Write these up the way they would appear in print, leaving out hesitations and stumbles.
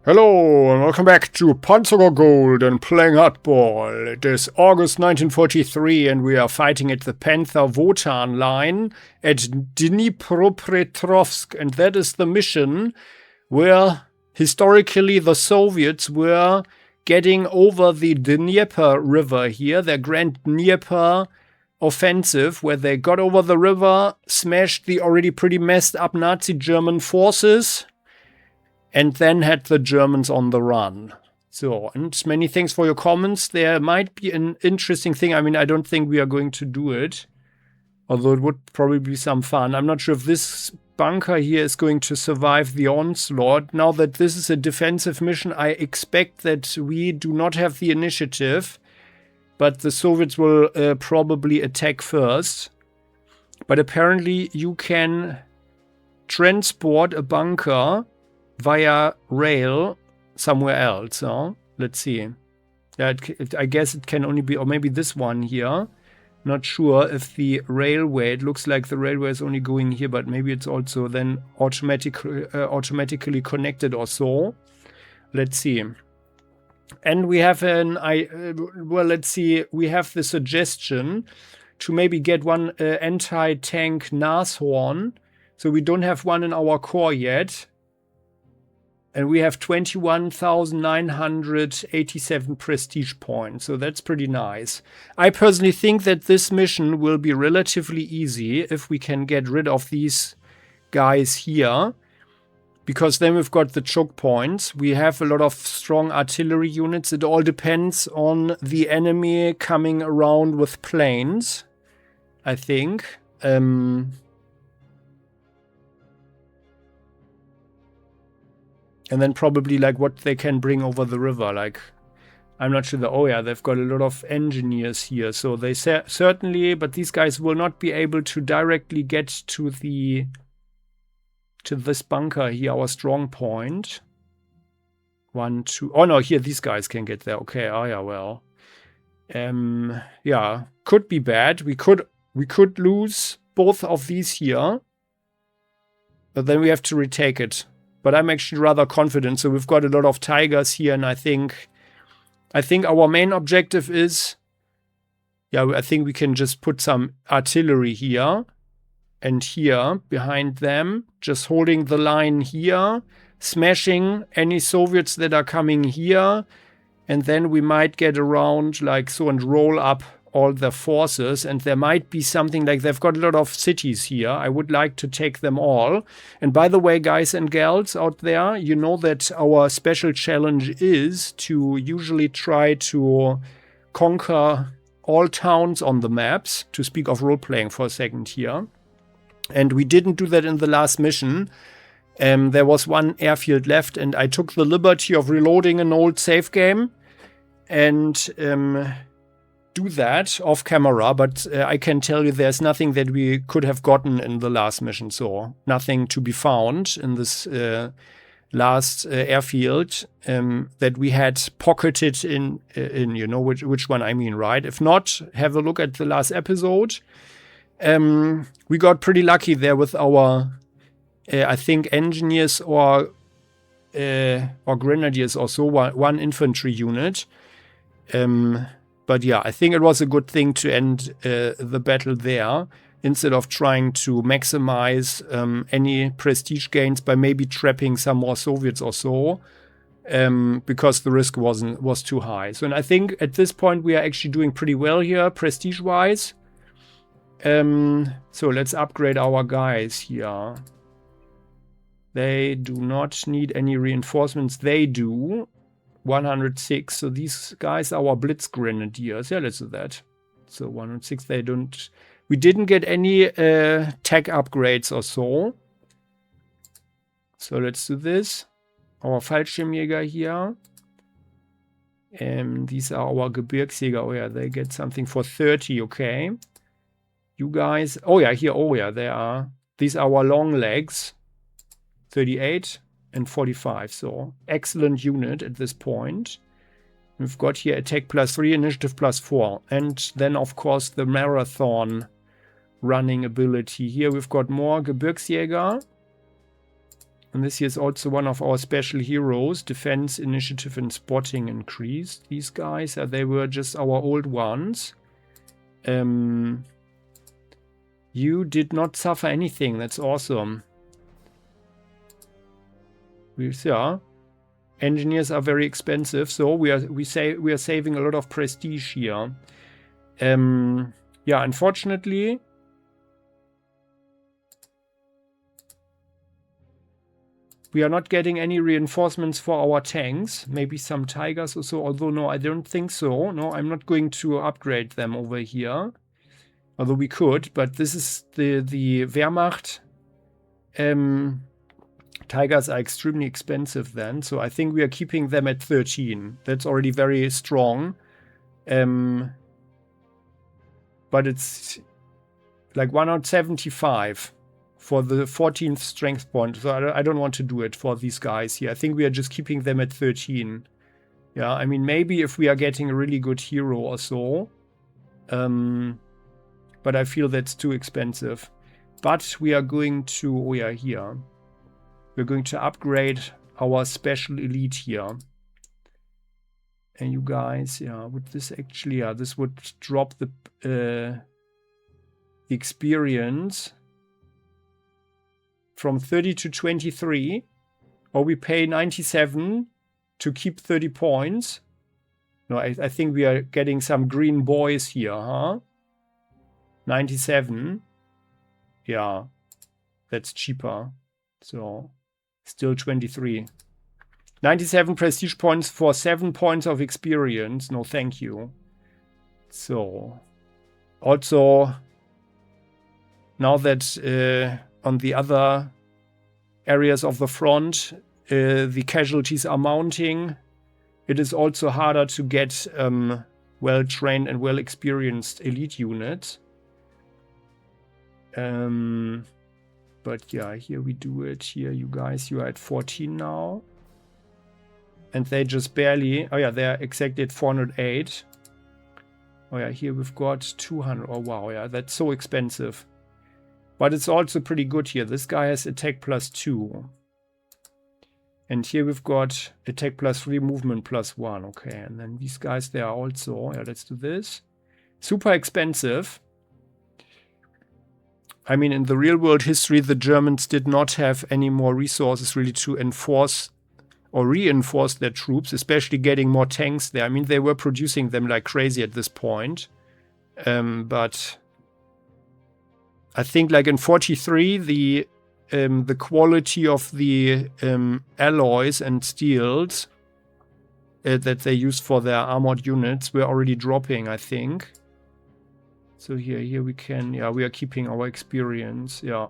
Hello and welcome back to Panzer Corps Gold and playing hardball. It is August 1943 and we are fighting at the Panzer Wotan line at Dnipropetrovsk, and that is the mission where historically the Soviets were getting over the Dnieper river here, their Grand Dnieper offensive, where they got over the river, smashed the already pretty messed up Nazi German forces, and then had the Germans on the run. So, and many thanks for your comments. There might be an interesting thing. I mean, I don't think we are going to do it, although it would probably be some fun. I'm not sure if this bunker here is going to survive the onslaught. Now that this is a defensive mission, I expect that we do not have the initiative, but the Soviets will probably attack first. But apparently you can transport a bunker via rail somewhere else. Huh? Let's see. Yeah, I guess it can only be, or maybe this one here. Not sure if the railway, it looks like the railway is only going here, but maybe it's also then automatically connected or so. Let's see. And we have well, let's see. We have the suggestion to maybe get one anti-tank Nashorn. So we don't have one in our core yet. And we have 21,987 prestige points, so that's pretty nice. I personally think that this mission will be relatively easy if we can get rid of these guys here, because then we've got the choke points. We have a lot of strong artillery units. It all depends on the enemy coming around with planes, I think. And then probably like what they can bring over the river. Like, I'm not sure. Oh yeah, they've got a lot of engineers here. So they certainly, but these guys will not be able to directly get to this bunker here, our strong point. 1, 2. Oh no, here these guys can get there. Okay. Oh yeah, well. Yeah, could be bad. We could lose both of these here. But then we have to retake it. But I'm actually rather confident. So we've got a lot of Tigers here, and I think our main objective is, yeah, I think we can just put some artillery here and here behind them, just holding the line here, smashing any Soviets that are coming here, and then we might get around like so and roll up all the forces, and there might be something like they've got a lot of cities here. I would like to take them all. And by the way, guys and gals out there, you know that our special challenge is to usually try to conquer all towns on the maps, to speak of role-playing for a second here. And we didn't do that in the last mission. There was one airfield left, and I took the liberty of reloading an old save game and do that off camera, but I can tell you there's nothing that we could have gotten in the last mission, so nothing to be found in this last airfield that we had pocketed in you know which one I mean, right? If not, have a look at the last episode. We got pretty lucky there with our I think engineers or grenadiers or so, one infantry unit. But yeah, I think it was a good thing to end the battle there, instead of trying to maximize any prestige gains by maybe trapping some more Soviets or so, because the risk was too high. So, and I think at this point we are actually doing pretty well here, prestige-wise. So let's upgrade our guys here. They do not need any reinforcements. They do. 106. So these guys are our Blitz Grenadiers. Yeah, let's do that. So 106. We didn't get any tech upgrades or so. So let's do this. Our Fallschirmjäger here. These are our Gebirgsjäger. Oh yeah, they get something for 30. Okay. You guys. Oh yeah, here. Oh yeah, these are our long legs. 38. And 45, so excellent unit at this point. We've got here attack +3, initiative +4, and then of course the marathon running ability. Here we've got more Gebirgsjäger. And this here is also one of our special heroes. Defense, initiative, and spotting increased. These guys, they were just our old ones. You did not suffer anything. That's awesome. Yeah. Engineers are very expensive, so we are saving a lot of prestige here. Yeah, unfortunately, we are not getting any reinforcements for our tanks. Maybe some Tigers or so, although no, I don't think so. No, I'm not going to upgrade them over here. Although we could, but this is the Wehrmacht. Tigers are extremely expensive then, so I think we are keeping them at 13. That's already very strong. But it's like 175 for the 14th strength point. So I don't want to do it for these guys here. I think we are just keeping them at 13. Yeah, I mean, maybe if we are getting a really good hero or so. But I feel that's too expensive. But we are going to, oh yeah, here. We're going to upgrade our special elite here. And you guys, yeah, would this actually, yeah, this would drop the experience from 30 to 23. Or we pay 97 to keep 30 points. No, I think we are getting some green boys here, huh? 97. Yeah, that's cheaper. So, still 23. 97 prestige points for 7 points of experience. No, thank you. So, also, now that on the other areas of the front, the casualties are mounting, it is also harder to get well-trained and well-experienced elite units. But yeah, here we do it. Here, you guys, you are at 14 now. And they just barely... Oh yeah, they're exactly at 408. Oh yeah, here we've got 200. Oh wow, yeah, that's so expensive. But it's also pretty good here. This guy has attack +2. And here we've got attack +3, movement +1. Okay, and then these guys, they are also... Yeah, let's do this. Super expensive. I mean, in the real-world history, the Germans did not have any more resources really to enforce or reinforce their troops, especially getting more tanks there. I mean, they were producing them like crazy at this point. But I think like in 43, the quality of the alloys and steels that they used for their armored units were already dropping, I think. So here we can, yeah, we are keeping our experience. Yeah,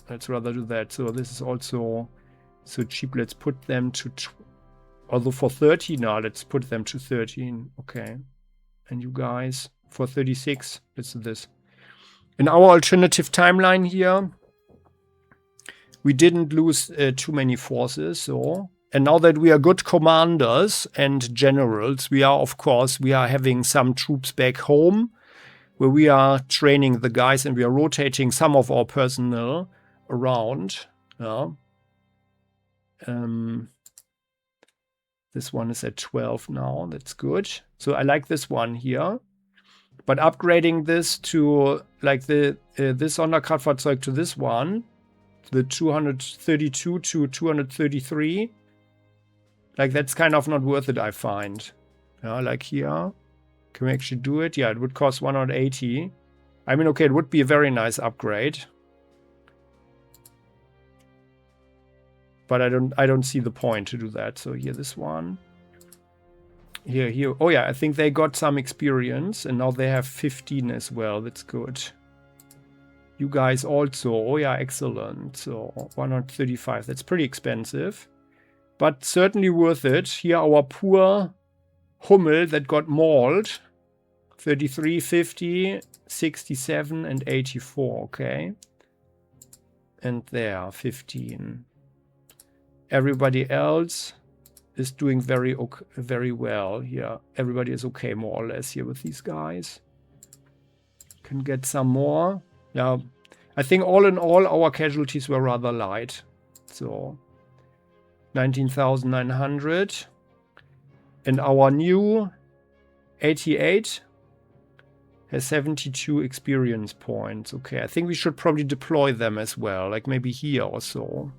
let's rather do that. So this is also so cheap. Let's put them to, although for 13 now, let's put them to 13. Okay. And you guys, for 36, let's do this. In our alternative timeline here, we didn't lose too many forces. So, and now that we are good commanders and generals, we are, of course, we are having some troops back home, where we are training the guys and we are rotating some of our personnel around. Yeah. This one is at 12 now. That's good. So I like this one here. But upgrading this to like this Sonderkraftfahrzeug to this one, the 232 to 233, like that's kind of not worth it, I find. Yeah, like here. Can we actually do it? Yeah, it would cost 180. I mean, okay, it would be a very nice upgrade. But I don't see the point to do that. So here, this one. Here. Oh yeah, I think they got some experience. And now they have 15 as well. That's good. You guys also. Oh yeah, excellent. So 135. That's pretty expensive. But certainly worth it. Here our poor Hummel that got mauled. 33, 50, 67, and 84. Okay. And there, 15. Everybody else is doing very well here. Everybody is okay, more or less, here with these guys. Can get some more. Yeah, I think all in all, our casualties were rather light. So 19,900. And our new 88 has 72 experience points. Okay, I think we should probably deploy them as well, like maybe here or so.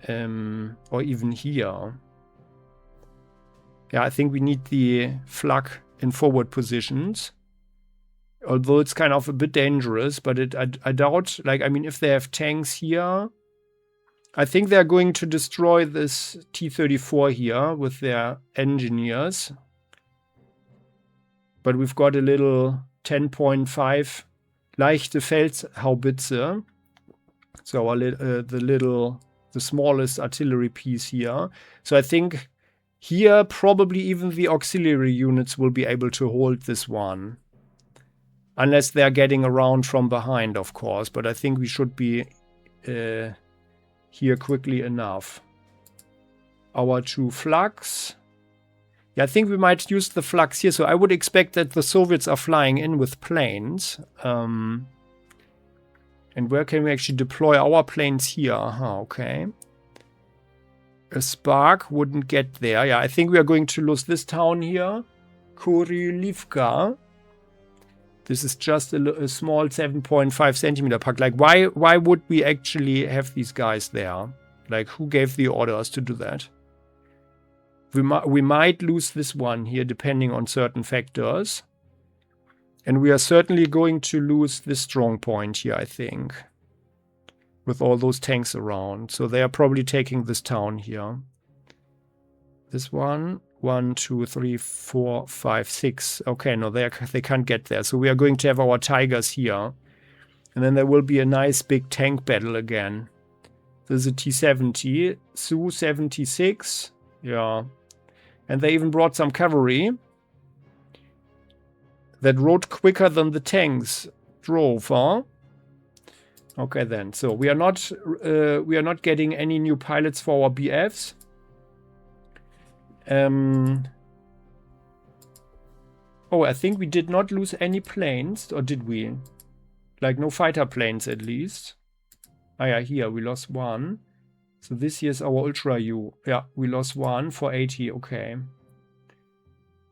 Or even here. Yeah, I think we need the flak in forward positions. Although it's kind of a bit dangerous, but I doubt, like, I mean, if they have tanks here, I think they're going to destroy this T-34 here with their engineers. But we've got a little 10.5 leichte Feldhaubitze. So the smallest artillery piece here. So I think here probably even the auxiliary units will be able to hold this one. Unless they're getting around from behind, of course. But I think we should be here quickly enough. Our 2 flags. Yeah, I think we might use the flags here. So I would expect that the Soviets are flying in with planes. And where can we actually deploy our planes here? Okay. A spark wouldn't get there. Yeah, I think we are going to lose this town here. Kurilivka. This is just a small 7.5 centimeter pack. Like, why would we actually have these guys there? Like, who gave the orders to do that? We might lose this one here, depending on certain factors. And we are certainly going to lose this strong point here, I think. With all those tanks around. So they are probably taking this town here. This one. 1, 2, 3, 4, 5, 6. Okay, no, they can't get there. So we are going to have our Tigers here. And then there will be a nice big tank battle again. This is a T-70. Su-76. Yeah. And they even brought some cavalry that rode quicker than the tanks drove, huh? Okay then. So we are not getting any new pilots for our BFs. Oh, I think we did not lose any planes, or did we? Like, no fighter planes, at least. Ah, yeah, here, we lost 1. So this here is our Ultra U. Yeah, we lost 1 for 80, okay.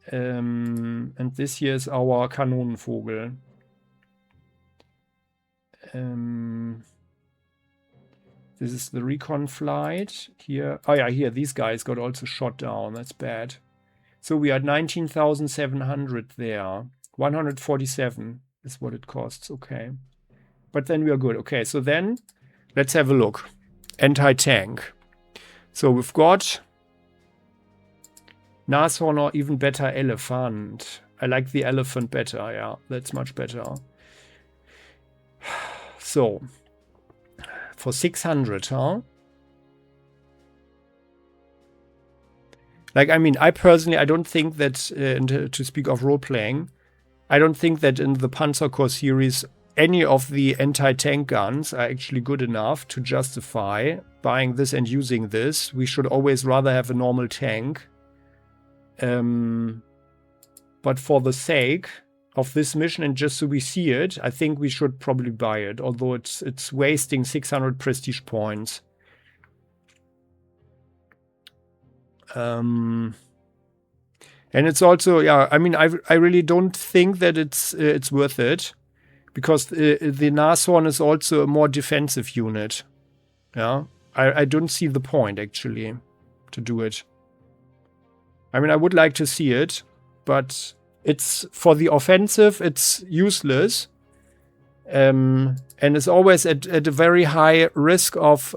And this here is our Kanonenvogel. This is the recon flight. Here, oh yeah, here, these guys got also shot down. That's bad. So we are 19,700 there. 147 is what it costs. Okay. But then we are good. Okay, so then let's have a look. Anti-tank. So we've got Nashorn, or even better, Elefant. I like the Elefant better. Yeah, that's much better. So for 600, huh? Like, I mean, I personally, I don't think that, to speak of role-playing, I don't think that in the Panzer Corps series, any of the anti-tank guns are actually good enough to justify buying this and using this. We should always rather have a normal tank. But for the sake of this mission, and just so we see it, I think we should probably buy it, although it's wasting 600 prestige points. And it's also, yeah, I mean, I really don't think that it's worth it, because the Nashorn is also a more defensive unit. Yeah, I don't see the point, actually, to do it. I mean, I would like to see it, but it's, for the offensive, it's useless. And it's always at a very high risk of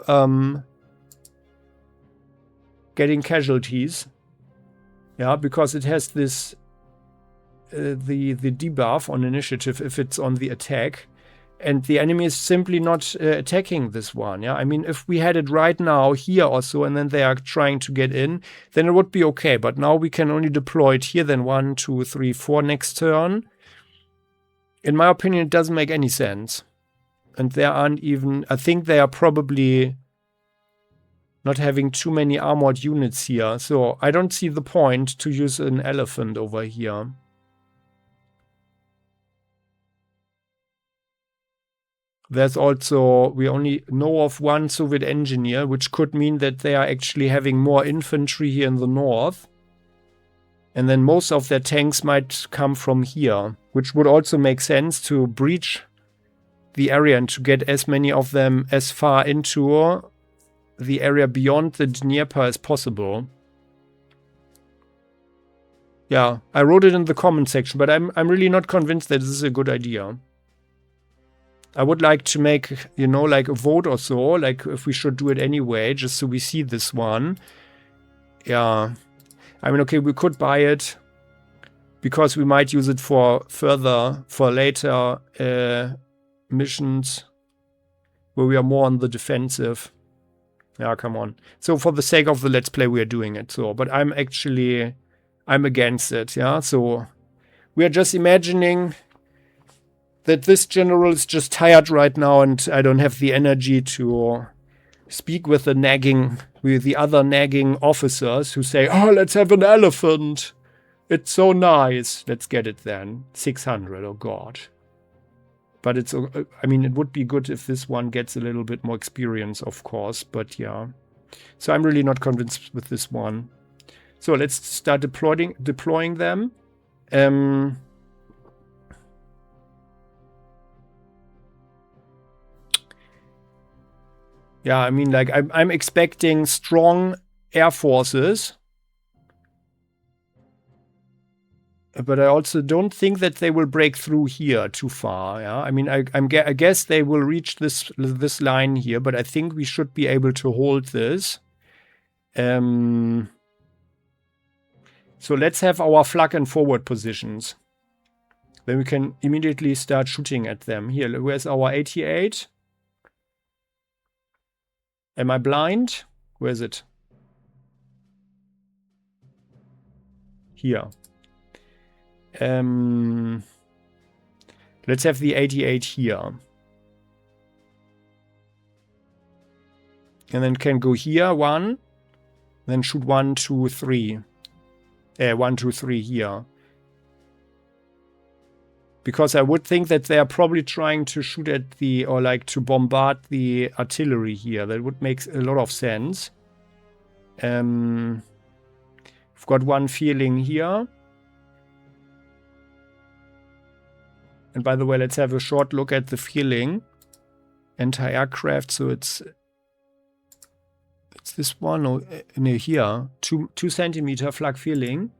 getting casualties. Yeah, because it has this the debuff on initiative if it's on the attack, and the enemy is simply not attacking this one. Yeah, I mean, if we had it right now here or so, and then they are trying to get in, then it would be okay. But now we can only deploy it here, then 1, 2, 3, 4 next turn. In my opinion, it doesn't make any sense. And there aren't even, I think they are probably not having too many armored units here. So I don't see the point to use an Elefant over here. There's also, we only know of one Soviet engineer, which could mean that they are actually having more infantry here in the north. And then most of their tanks might come from here, which would also make sense to breach the area and to get as many of them as far into the area beyond the Dnieper as possible. Yeah, I wrote it in the comment section, but I'm really not convinced that this is a good idea. I would like to make, you know, like a vote or so, like if we should do it anyway, just so we see this one. Yeah. I mean, okay, we could buy it because we might use it for later missions where we are more on the defensive. Yeah, come on. So for the sake of the Let's Play, we are doing it. So, but I'm against it. Yeah. So we are just imagining that this general is just tired right now, and I don't have the energy to speak with the other nagging officers who say, "Oh, let's have an elephant. It's so nice. Let's get it then. 600. Oh God." But it's, I mean, it would be good if this one gets a little bit more experience, of course. But yeah. So I'm really not convinced with this one. So let's start deploying them. Yeah, I mean, like, I'm expecting strong air forces. But I also don't think that they will break through here too far. Yeah, I mean, I guess they will reach this line here, but I think we should be able to hold this. So let's have our flak and forward positions. Then we can immediately start shooting at them. Here, where's our 88? Am I blind? Where is it? Here. Let's have the 88 here. And then can go here, 1. Then shoot 1, 2, 3. 1, 2, 3 here. Because I would think that they are probably trying to shoot at or like to bombard the artillery here. That would make a lot of sense. We've got one feeling here. And by the way, let's have a short look at the feeling. Anti-aircraft, so it's this one, or no, here. 2 centimeter flak feeling.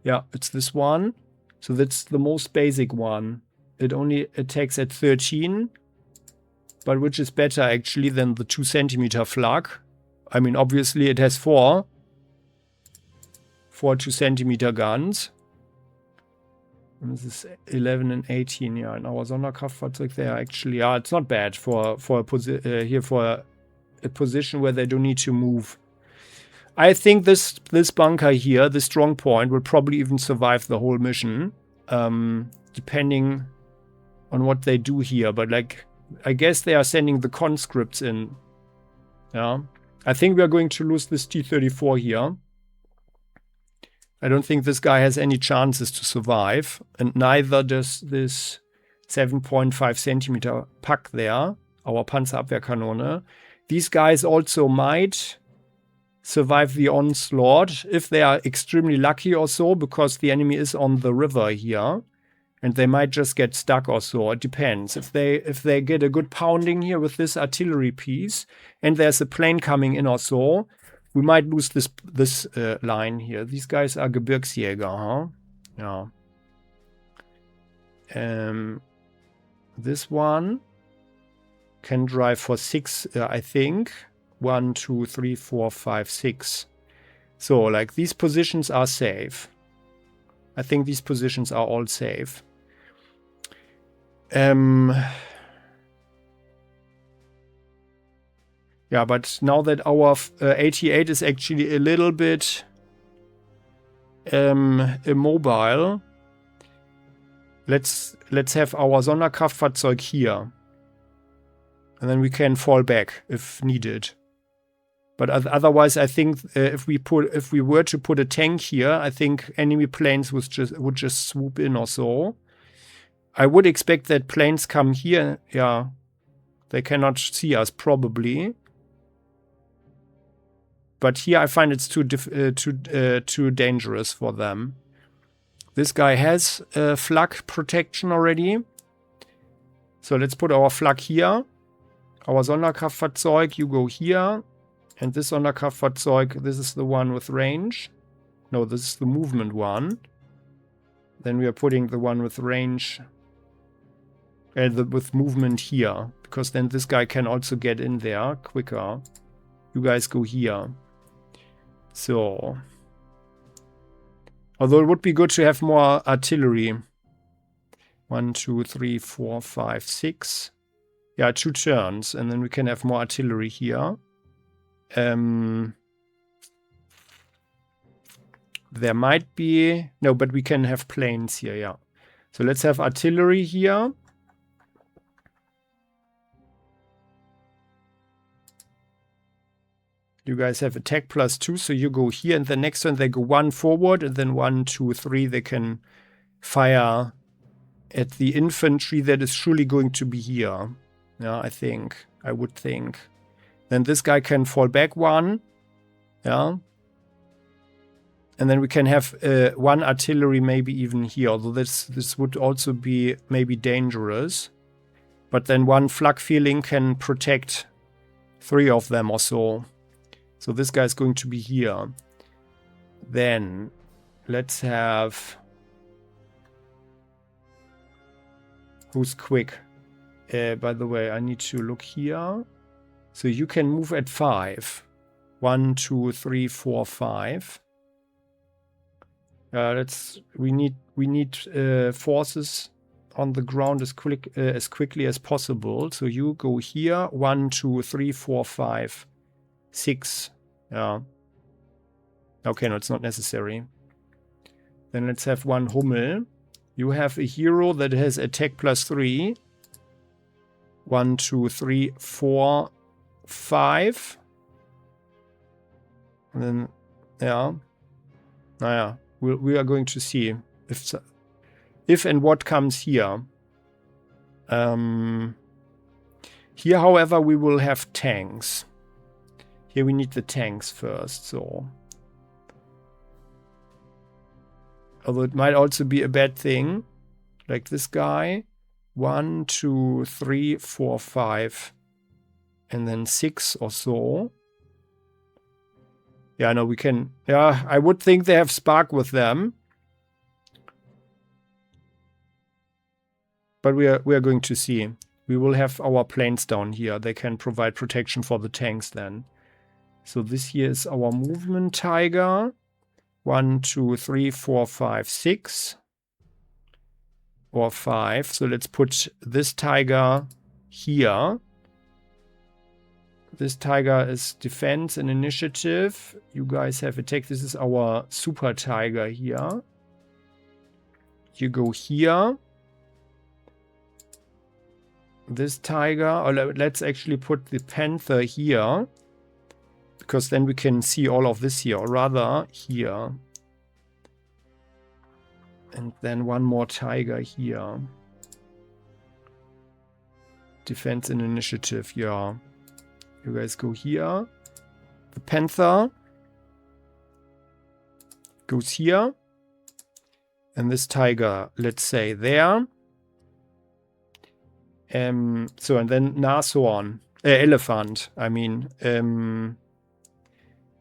Yeah, it's this one. So that's the most basic one. It only attacks at 13, but which is better actually than the 2 centimeter flak. I mean, obviously it has 4 2 centimeter guns. And this is 11 and 18, yeah. And our Sonderkraftfahrzeug there actually, yeah, it's not bad for a position where they don't need to move. I think this bunker here, the strong point, will probably even survive the whole mission, depending on what they do here. But like, I guess they are sending the conscripts in. Yeah, I think we are going to lose this T-34 here. I don't think this guy has any chances to survive, and neither does this 7.5 centimeter Pack there, our Panzerabwehrkanone. These guys also might survive the onslaught if they are extremely lucky or so, because the enemy is on the river here, and they might just get stuck or so. It depends. If they get a good pounding here with this artillery piece, and there's a plane coming in or so, we might lose this line here. These guys are Gebirgsjäger, huh? Yeah. This one can drive for 6, I think. 1, 2, 3, 4, 5, 6. So, like, these positions are safe. I think these positions are all safe. Yeah, but now that our 88 is actually a little bit immobile, let's have our Sonderkraftfahrzeug here. And then we can fall back if needed. But otherwise, I think if we were to put a tank here, I think enemy planes would just swoop in or so. I would expect that planes come here. Yeah, they cannot see us probably. But here I find it's too dangerous for them. This guy has flak protection already. So let's put our flak here. Our Sonderkraftfahrzeug, you go here. And this Sonderkraftfahrzeug, this is the one with range. No, this is the movement one. Then we are putting the one with range with movement here. Because then this guy can also get in there quicker. You guys go here. So. Although it would be good to have more artillery. 1, 2, 3, 4, 5, 6. Yeah, 2 turns. And then we can have more artillery here. There might be... No, but we can have planes here, yeah. So let's have artillery here. You guys have attack +2, so you go here, and the next one they go 1 forward, and then 1, 2, 3 they can fire at the infantry that is surely going to be here. Yeah, I would think. Then this guy can fall back 1. Yeah. And then we can have 1 artillery maybe even here, although this would also be maybe dangerous. But then 1 flak feeling can protect 3 of them or so. So this guy's going to be here. Then let's have... Who's quick? By the way, I need to look here. So you can move at 5. 1, 2, 3, 4, 5. We need forces on the ground as quickly as possible. So you go here. 1, 2, 3, 4, 5. 6. Yeah. Okay, no, it's not necessary. Then let's have 1 Hummel. You have a hero that has attack +3. 1, 2, 3, 4, 5. And then, yeah. Naja, we are going to see if and what comes here. Here, however, we will have tanks. Here we need the tanks first, so. Although it might also be a bad thing. Like this guy. 1, 2, 3, 4, 5. And then 6 or so. Yeah, no, we can... Yeah, I would think they have Spark with them. But we are going to see. We will have our planes down here. They can provide protection for the tanks then. So this here is our movement tiger. 1, 2, 3, 4, 5, 6. Or 5. So let's put this tiger here. This tiger is defense and initiative. You guys have attack. This is our super tiger here. You go here. This tiger. Or let's actually put the panther here. Because then we can see all of this here. Or rather, here. And then 1 more tiger here. Defense and initiative, yeah. You guys go here. The panther goes here. And this tiger, let's say, there. So, and then Nashorn. Elephant, I mean.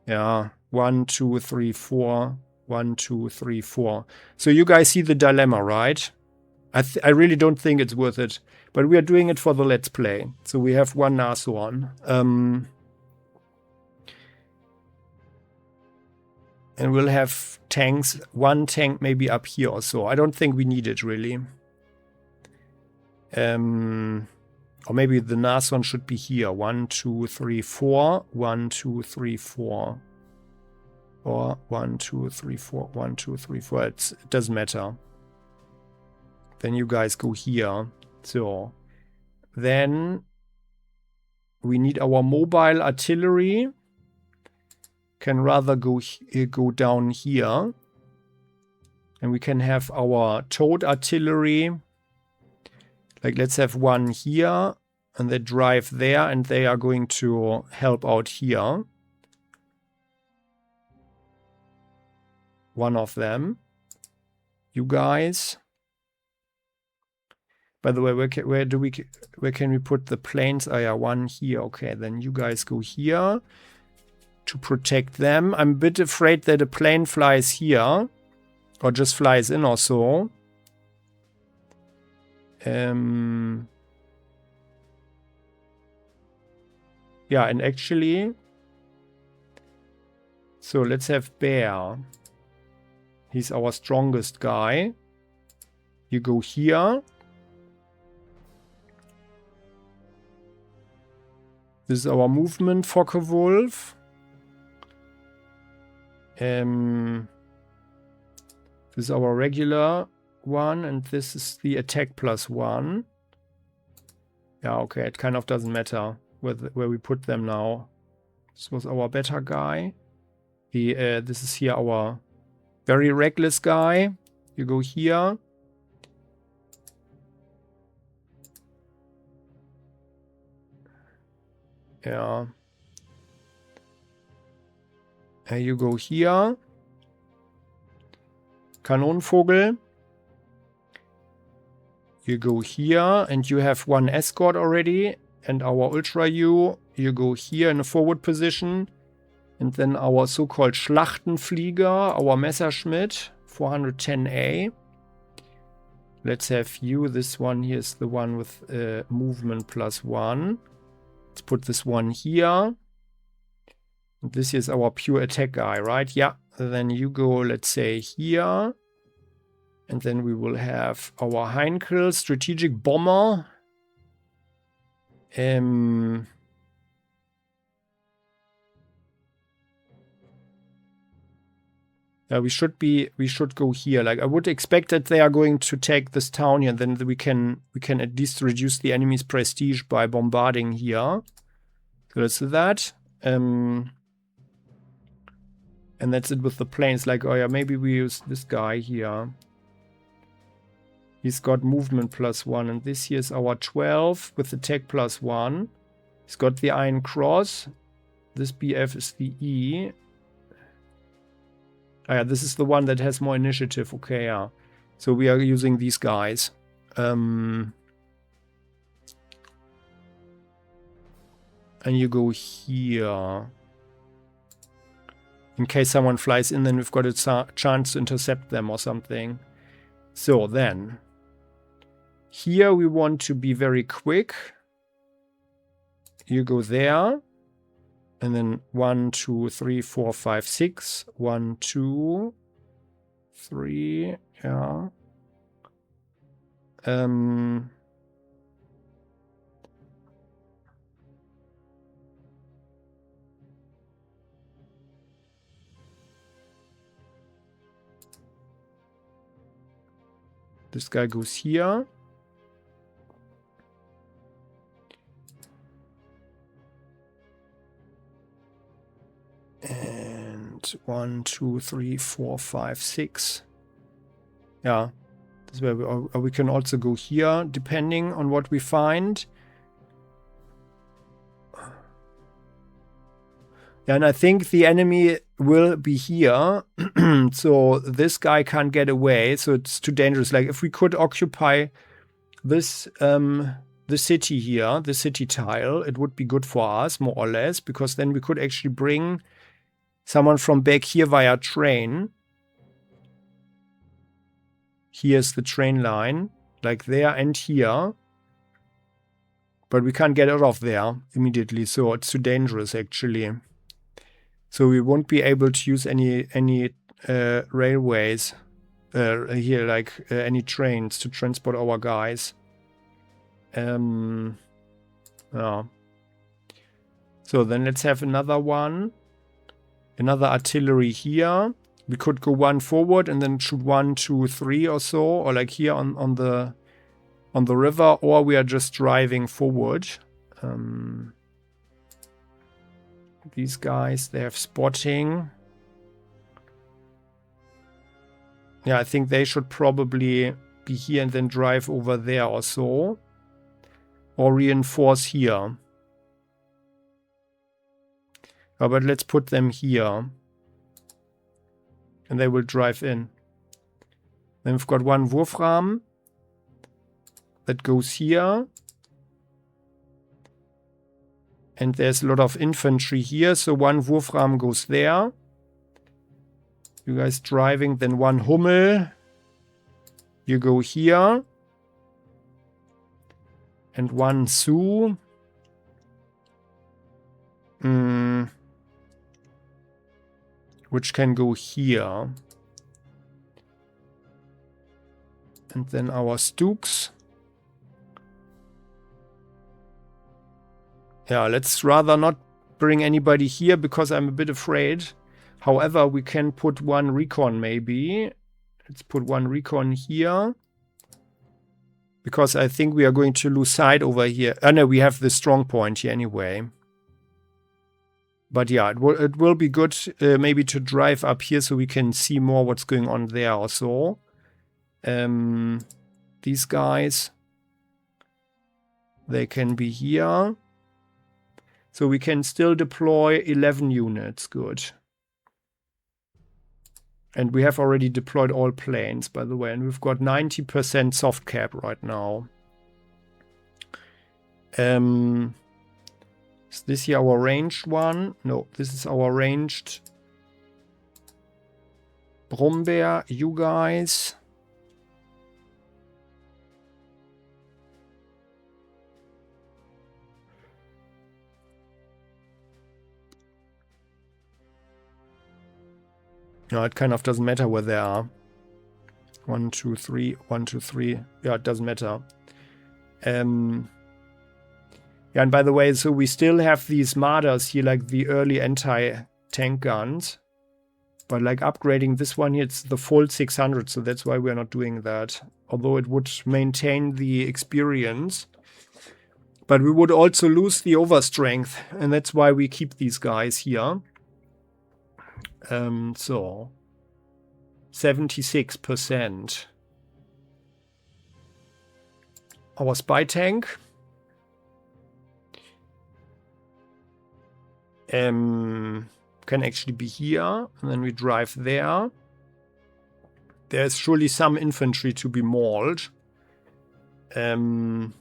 Yeah. 1, 2, 3, 4. 1, 2, 3, 4. So you guys see the dilemma, right? I really don't think it's worth it. But we are doing it for the Let's Play. So we have 1 Nashorn. And we'll have tanks. 1 tank maybe up here or so. I don't think we need it, really. Or maybe the Nashorn should be here. 1, 2, 3, 4. 1, 2, 3, 4. Or 1, 2, 3, 4. 1, 2, 3, 4. It doesn't matter. Then you guys go here. So, then we need our mobile artillery. Can rather go down here. And we can have our towed artillery Like, let's have one here, and they drive there, and they are going to help out here. One of them. You guys. By the way, where can we put the planes? Oh yeah, one here. Okay, then you guys go here to protect them. I'm a bit afraid that a plane flies here, or just flies in or so. Yeah, and actually, so let's have Bear. He's our strongest guy. You go here. This is our movement, Focke-Wulf. This is our regular one, and this is the attack +1. Yeah, okay, it kind of doesn't matter where we put them now. This was our better guy. This is here our very reckless guy. You go here. Yeah. You go here. Kanonenvogel. You go here, and you have one escort already. And our Ultra U, you go here in a forward position. And then our so-called Schlachtenflieger, our Messerschmitt, 410A. Let's have you. This one here is the one with movement +1. Let's put this one here. And this is our pure attack guy, right? Yeah. Then you go, let's say, here. And then we will have our Heinkel strategic bomber. We should go here. Like, I would expect that they are going to take this town here, and then we can at least reduce the enemy's prestige by bombarding here. So let's do that. And that's it with the planes. Like, oh yeah, maybe we use this guy here. He's got movement +1, and this here is our 12 with attack +1. He's got the Iron Cross. This BF is the E. Oh yeah, this is the one that has more initiative. Okay, yeah. So we are using these guys. And you go here. In case someone flies in, then we've got a chance to intercept them or something. So then, here we want to be very quick. You go there. And then 1, 2, 3, 4, 5, 6. 1, 2, 3. Yeah. This guy goes here. And 1, 2, 3, 4, 5, 6. Yeah. This is where we can also go here, depending on what we find. Yeah, and I think the enemy will be here. So this guy can't get away. So it's too dangerous. Like, if we could occupy this the city here, the city tile, it would be good for us, more or less, because then we could actually bring someone from back here via train. Here's the train line, like there and here. But we can't get out of there immediately, so it's too dangerous, actually. So we won't be able to use any railways here, like any trains to transport our guys. Yeah. So then let's have another one. Another artillery here. We could go one forward and then shoot 1, 2, 3 or so, or like here on the river, or we are just driving forward. These guys, they have spotting. Yeah, I think they should probably be here and then drive over there or so. or reinforce here. But let's put them here. And they will drive in. Then we've got one Wurfrahmen that goes here. And there's a lot of infantry here, so one Wurfrahmen goes there. You guys driving, then one Hummel. You go here. And one Su. Which can go here. And then our Stooks. Yeah, let's rather not bring anybody here because I'm a bit afraid. However, we can put one recon maybe. Let's put one recon here. Because I think we are going to lose sight over here. No, we have the strong point here anyway. But yeah, it will be good maybe to drive up here so we can see more what's going on there also. These guys, they can be here. So we can still deploy 11 units. Good. And we have already deployed all planes, by the way. And we've got 90% soft cap right now. Is this here our ranged one? No, this is our ranged. Brombeer, you guys. No, it kind of doesn't matter where they are. 1, 2, 3, 1, 2, 3. Yeah, it doesn't matter. Yeah, and by the way, so we still have these Marders here, like the early anti-tank guns. But like upgrading this one here, it's the full 600, so that's why we're not doing that. Although it would maintain the experience. But we would also lose the overstrength, and that's why we keep these guys here. So 76%. Our spy tank. Can actually be here, and then we drive there. There's surely some infantry to be mauled. And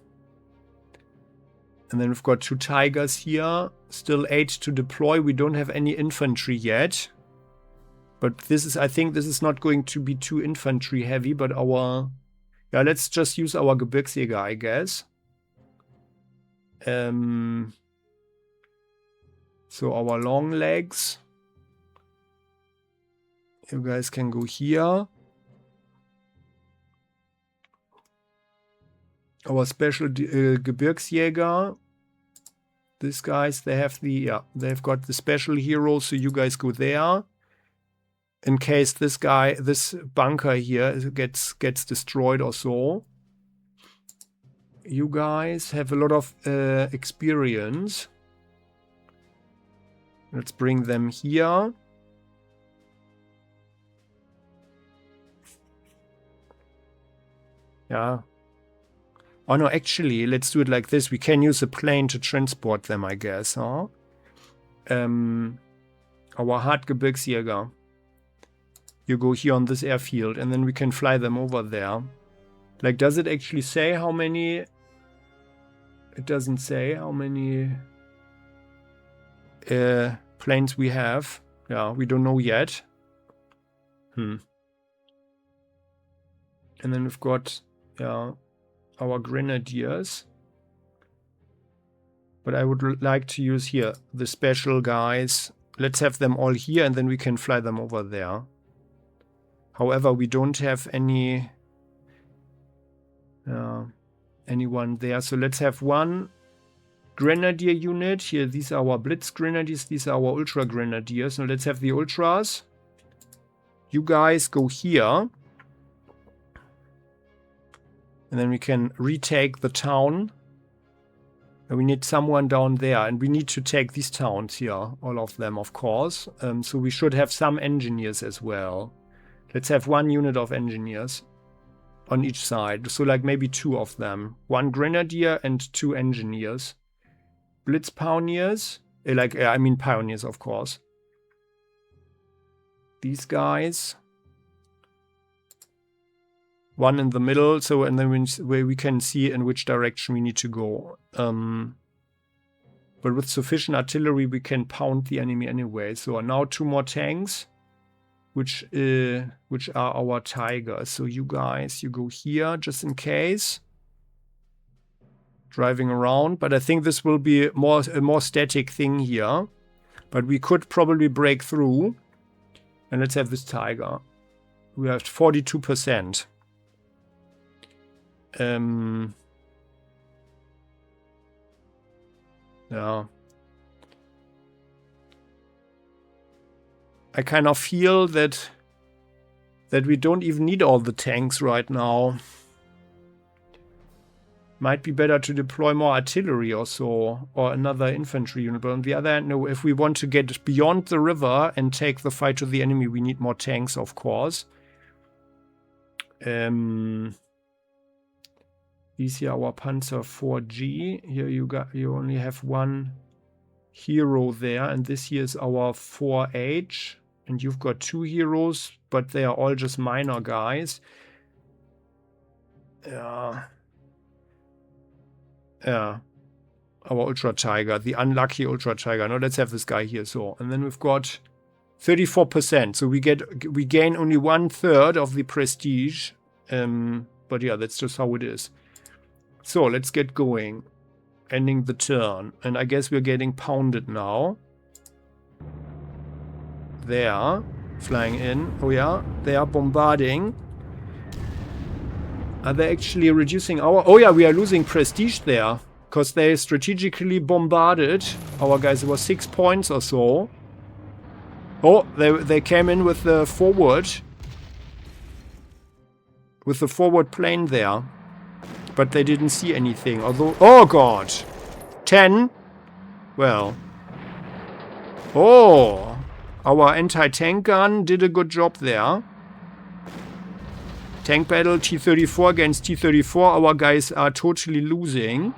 then we've got 2 Tigers here. Still 8 to deploy. We don't have any infantry yet. But this is, I think this is not going to be too infantry heavy, but our... Yeah, let's just use our Gebirgsjäger, I guess. So our long legs. You guys can go here. Our special Gebirgsjäger. These guys, they have the, yeah, they've got the special hero, so you guys go there. In case this guy, this bunker here gets destroyed or so. You guys have a lot of experience. Let's bring them here. Yeah. Oh no, actually, let's do it like this. We can use a plane to transport them, I guess, huh? Our Hartgebirgsjäger. You go here on this airfield, and then we can fly them over there. Like, does it actually say how many? It doesn't say how many planes we have. Yeah, we don't know yet. And then we've got, yeah, our grenadiers. But I would like to use here the special guys. Let's have them all here, and then we can fly them over there. However, we don't have any anyone there. So let's have one grenadier unit. Here, these are our Blitz grenadiers. These are our Ultra grenadiers. Now let's have the Ultras. You guys go here. And then we can retake the town. And we need someone down there. And we need to take these towns here. All of them, of course. So we should have some engineers as well. Let's have one unit of engineers. on each side. So like maybe 2 of them. 1 grenadier and 2 engineers. Blitz pioneers. I mean pioneers, of course. These guys. 1 in the middle. So, and then where we can see in which direction we need to go. But with sufficient artillery, we can pound the enemy anyway. So now 2 more tanks, which are our tigers. So you guys, you go here just in case. Driving around, but I think this will be a more static thing here. But we could probably break through. And let's have this tiger. We have 42%. Yeah. I kind of feel that we don't even need all the tanks right now. Might be better to deploy more artillery or so, or another infantry unit. But on the other hand, no, if we want to get beyond the river and take the fight to the enemy, we need more tanks, of course. These here are our Panzer 4G. Here you only have 1 hero there, and this here is our 4H. And you've got 2 heroes, but they are all just minor guys. Yeah. Yeah. Our Ultra Tiger, the unlucky Ultra Tiger. No, let's have this guy here. So, and then we've got 34%. So we gain only 1/3 of the prestige. But yeah, that's just how it is. So let's get going. Ending the turn. And I guess we're getting pounded now. They are flying in. Oh yeah, they are bombarding. Are they actually reducing our... Oh yeah, we are losing prestige there. Because they strategically bombarded our guys. It was 6 points or so. Oh, they came in with the forward. With the forward plane there. But they didn't see anything. Although... Oh god! 10? Well. Oh! Our anti-tank gun did a good job there. Tank battle, T-34 against T-34. Our guys are totally losing.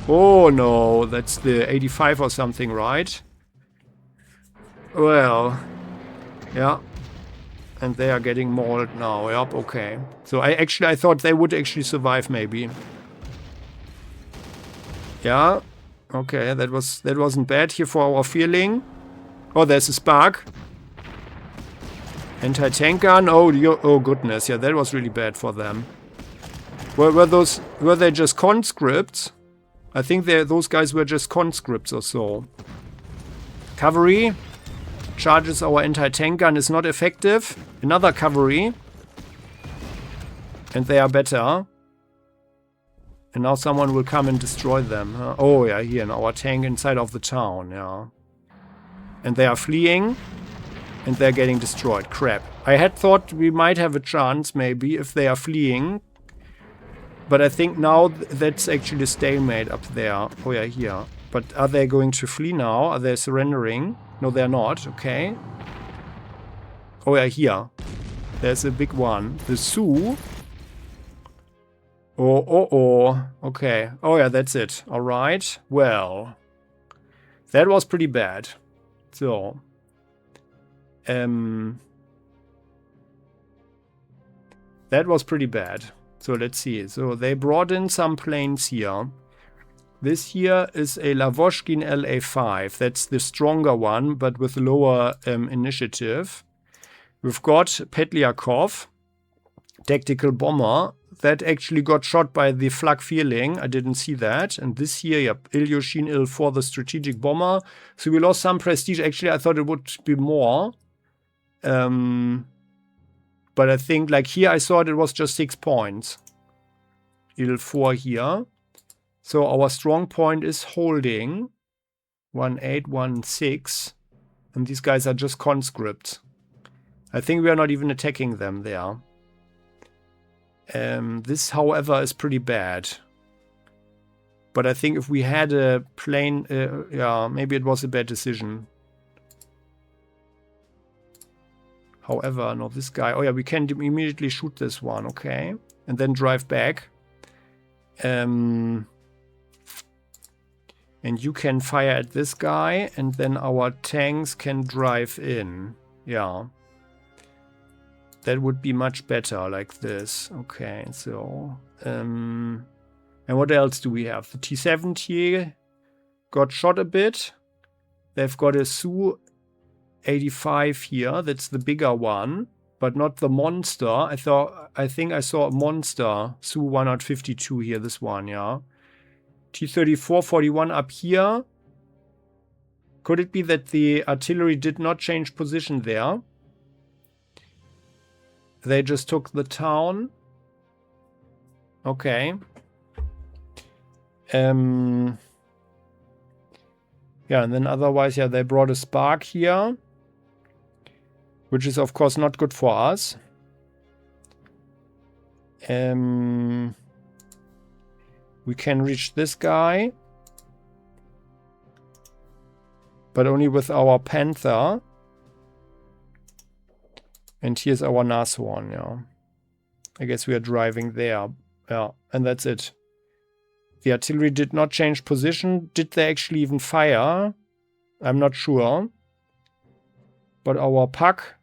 Oh no, that's the 85 or something, right? Well, yeah. And they are getting mauled now. Yep, okay. So I thought they would actually survive maybe. Yeah. Okay, that wasn't bad here for our feeling. Oh, there's a spark. Anti-tank gun. Oh goodness. Yeah, that was really bad for them. Were they just conscripts? I think those guys were just conscripts or so. Cavalry. Charges our anti-tank gun is not effective. Another cavalry. And they are better. And now someone will come and destroy them. Oh yeah, here in our tank inside of the town, yeah. And they are fleeing. And they're getting destroyed. Crap. I had thought we might have a chance, maybe, if they are fleeing. But I think now that's actually a stalemate up there. Oh yeah, here. But are they going to flee now? Are they surrendering? No, they're not. Okay. Oh yeah, here. There's a big one. The Sioux. Oh. Okay. Oh yeah, that's it. Alright. Well. That was pretty bad. So. That was pretty bad. So let's see. So they brought in some planes here. This here is a Lavochkin LA5. That's the stronger one, but with lower initiative. We've got Petliakov, tactical bomber. That actually got shot by the flak Vierling. I didn't see that. And this here, yep, Ilyushin Il-4, the strategic bomber. So we lost some prestige. Actually, I thought it would be more. But I think, like here, I thought it was just 6 points. Il-4 here. So our strong point is holding 1816. And these guys are just conscripts. I think we are not even attacking them there. This, however, is pretty bad. But I think if we had a plane, yeah, maybe it was a bad decision. However, no, this guy. Oh yeah, we can immediately shoot this one. Okay. and then drive back. And you can fire at this guy, and then our tanks can drive in. Yeah. That would be much better like this. Okay, so... and what else do we have? The T-70 got shot a bit. They've got a Su-85 here. That's the bigger one, but not the monster. I think I saw a monster. Su-152 here, this one, yeah. T-34-41 up here. Could it be that the artillery did not change position there? They just took the town. Okay. Yeah, and then otherwise, yeah, they brought a spark here, which is of course not good for us. We can reach this guy, but only with our Panther. And here's our Nashorn, yeah. I guess we are driving there. Yeah, and that's it. The artillery did not change position. Did they actually even fire? I'm not sure. But our puck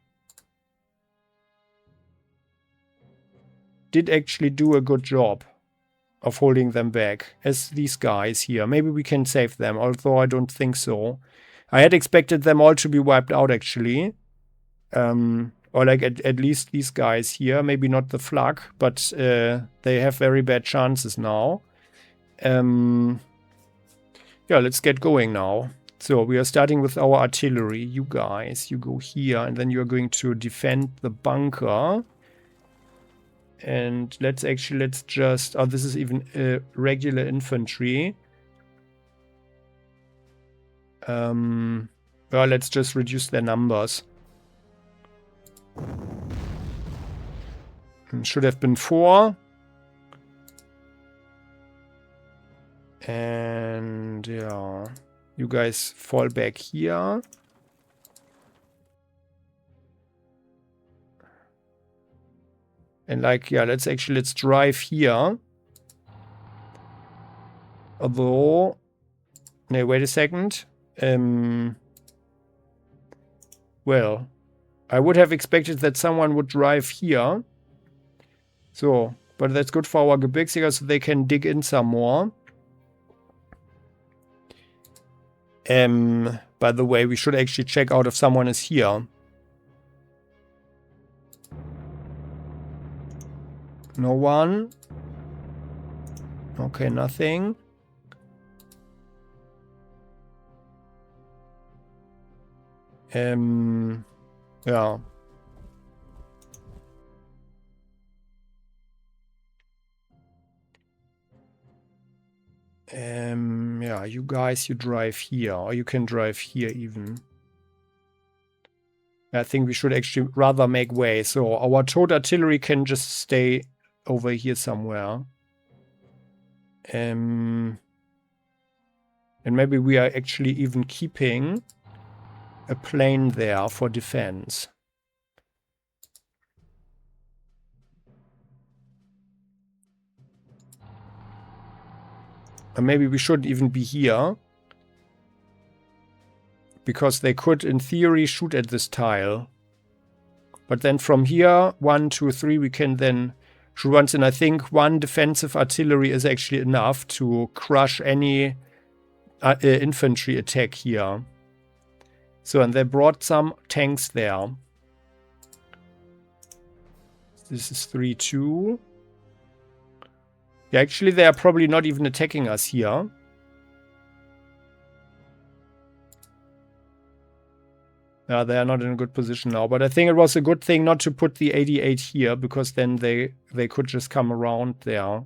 did actually do a good job of holding them back, as these guys here. Maybe we can save them, although I don't think so. I had expected them all to be wiped out, actually. Or like at least these guys here. Maybe not the Flak, but they have very bad chances now. Yeah, let's get going now. So we are starting with our artillery. You guys, you go here, and then you're going to defend the bunker. And let's just... Oh, this is even regular infantry. Well, let's just reduce their numbers. Should have been 4. And yeah, you guys fall back here. And like, yeah, let's drive here. Although, no, wait a second. Well, I would have expected that someone would drive here. So, but that's good for our Gebirgsjäger, so they can dig in some more. By the way, we should actually check out if someone is here. No one. Okay, nothing. Yeah. Yeah, you guys, you drive here, or you can drive here even. I think we should actually rather make way. So our towed artillery can just stay over here somewhere. And maybe we are actually even keeping a plane there for defense. Or maybe we shouldn't even be here. Because they could, in theory, shoot at this tile. But then from here, 1, 2, 3, we can then shoot once. And I think 1 defensive artillery is actually enough to crush any infantry attack here. So, and they brought some tanks there. This is 3-2. Yeah, actually, they are probably not even attacking us here. Yeah, they are not in a good position now. But I think it was a good thing not to put the 88 here, because then they could just come around there.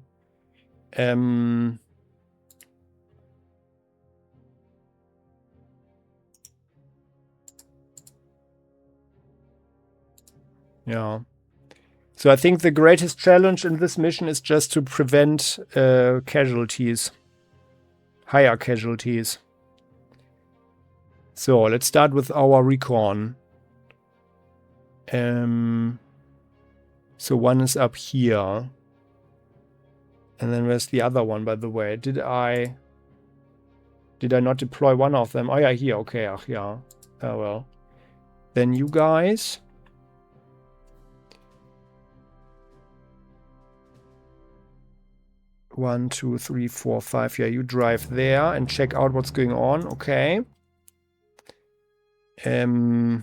Yeah. So I think the greatest challenge in this mission is just to prevent casualties. Higher casualties. So let's start with our recon. So 1 is up here. And then where's the other one, by the way? Did I not deploy one of them? Oh yeah, here. Okay, ach yeah. Oh well. Then you guys. One, two, three, four, five. Yeah, you drive there and check out what's going on. Okay. They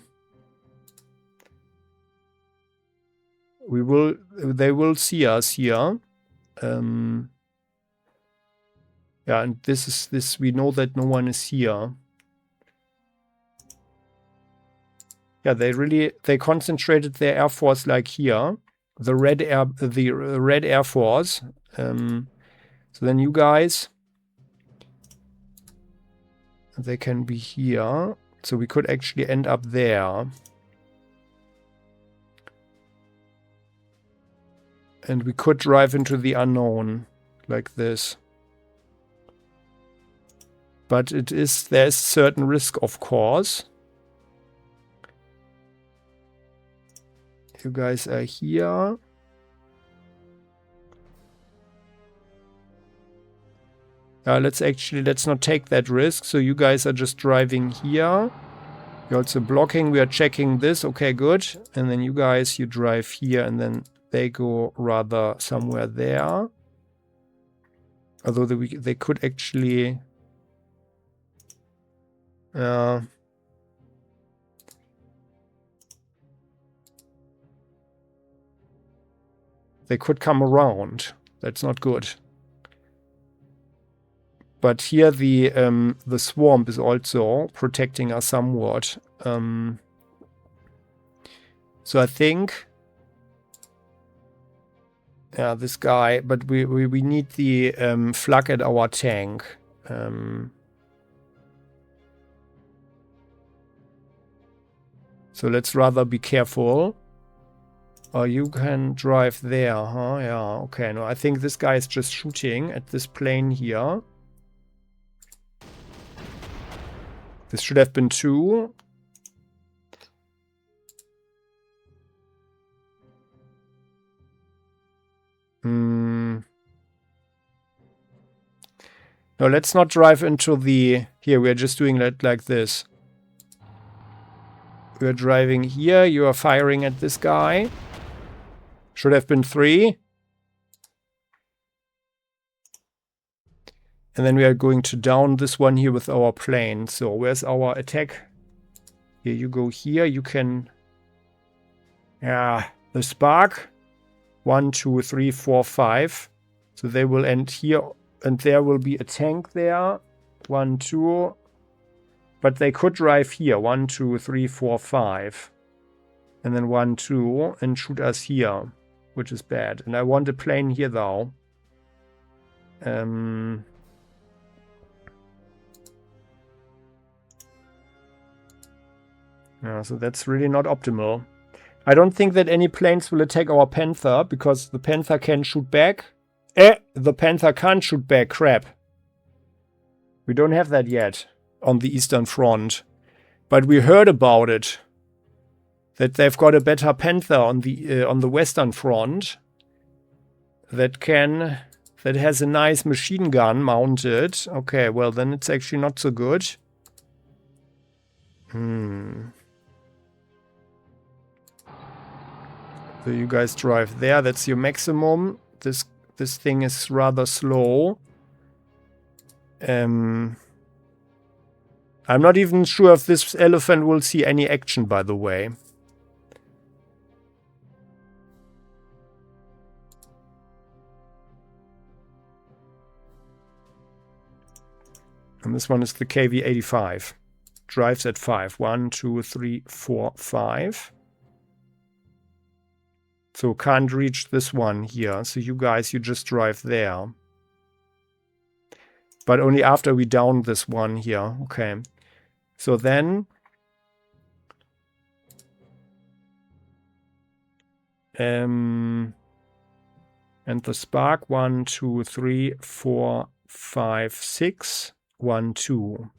will see us here. Yeah, and this, we know that no one is here. Yeah, they concentrated their air force like here. The Red Air Force. So then you guys, they can be here. So we could actually end up there. And we could drive into the unknown like this. But there's certain risk, of course. You guys are here. Let's not take that risk. So you guys are just driving here. You're also blocking. We are checking this. Okay, good. And then you guys, you drive here, and then they go rather somewhere there. Although they could actually... they could come around. That's not good. But here the swamp is also protecting us somewhat. So I think, yeah, this guy. But we need the flak at our tank. So let's rather be careful. Oh, you can drive there, huh? Yeah, okay. No, I think this guy is just shooting at this plane here. This should have been 2. No, let's not drive into the... Here, we're just doing that like this. We're driving here. You are firing at this guy. Should have been 3. And then we are going to down this one here with our plane. So where's our attack? Here, you go here. You can... Yeah, the spark. 1, 2, 3, 4, 5. So they will end here. And there will be a tank there. 1, 2. But they could drive here. 1, 2, 3, 4, 5. And then 1, 2. And shoot us here. Which is bad. And I want a plane here though. Yeah, so that's really not optimal. I don't think that any planes will attack our Panther, because the Panther can shoot back. The Panther can't shoot back. Crap. We don't have that yet on the Eastern Front. But we heard about it. That they've got a better Panther on the Western Front. That has a nice machine gun mounted. Okay, well then it's actually not so good. So you guys drive there. That's your maximum. This thing is rather slow. I'm not even sure if this Elephant will see any action, by the way. And this one is the KV-85. Drives at 5. 1, 2, 3, 4, 5. So can't reach this one here. So you guys, you just drive there. But only after we down this one here. Okay. So then... and the spark. 1, 2, 3, 4, 5, 6. 1, 2.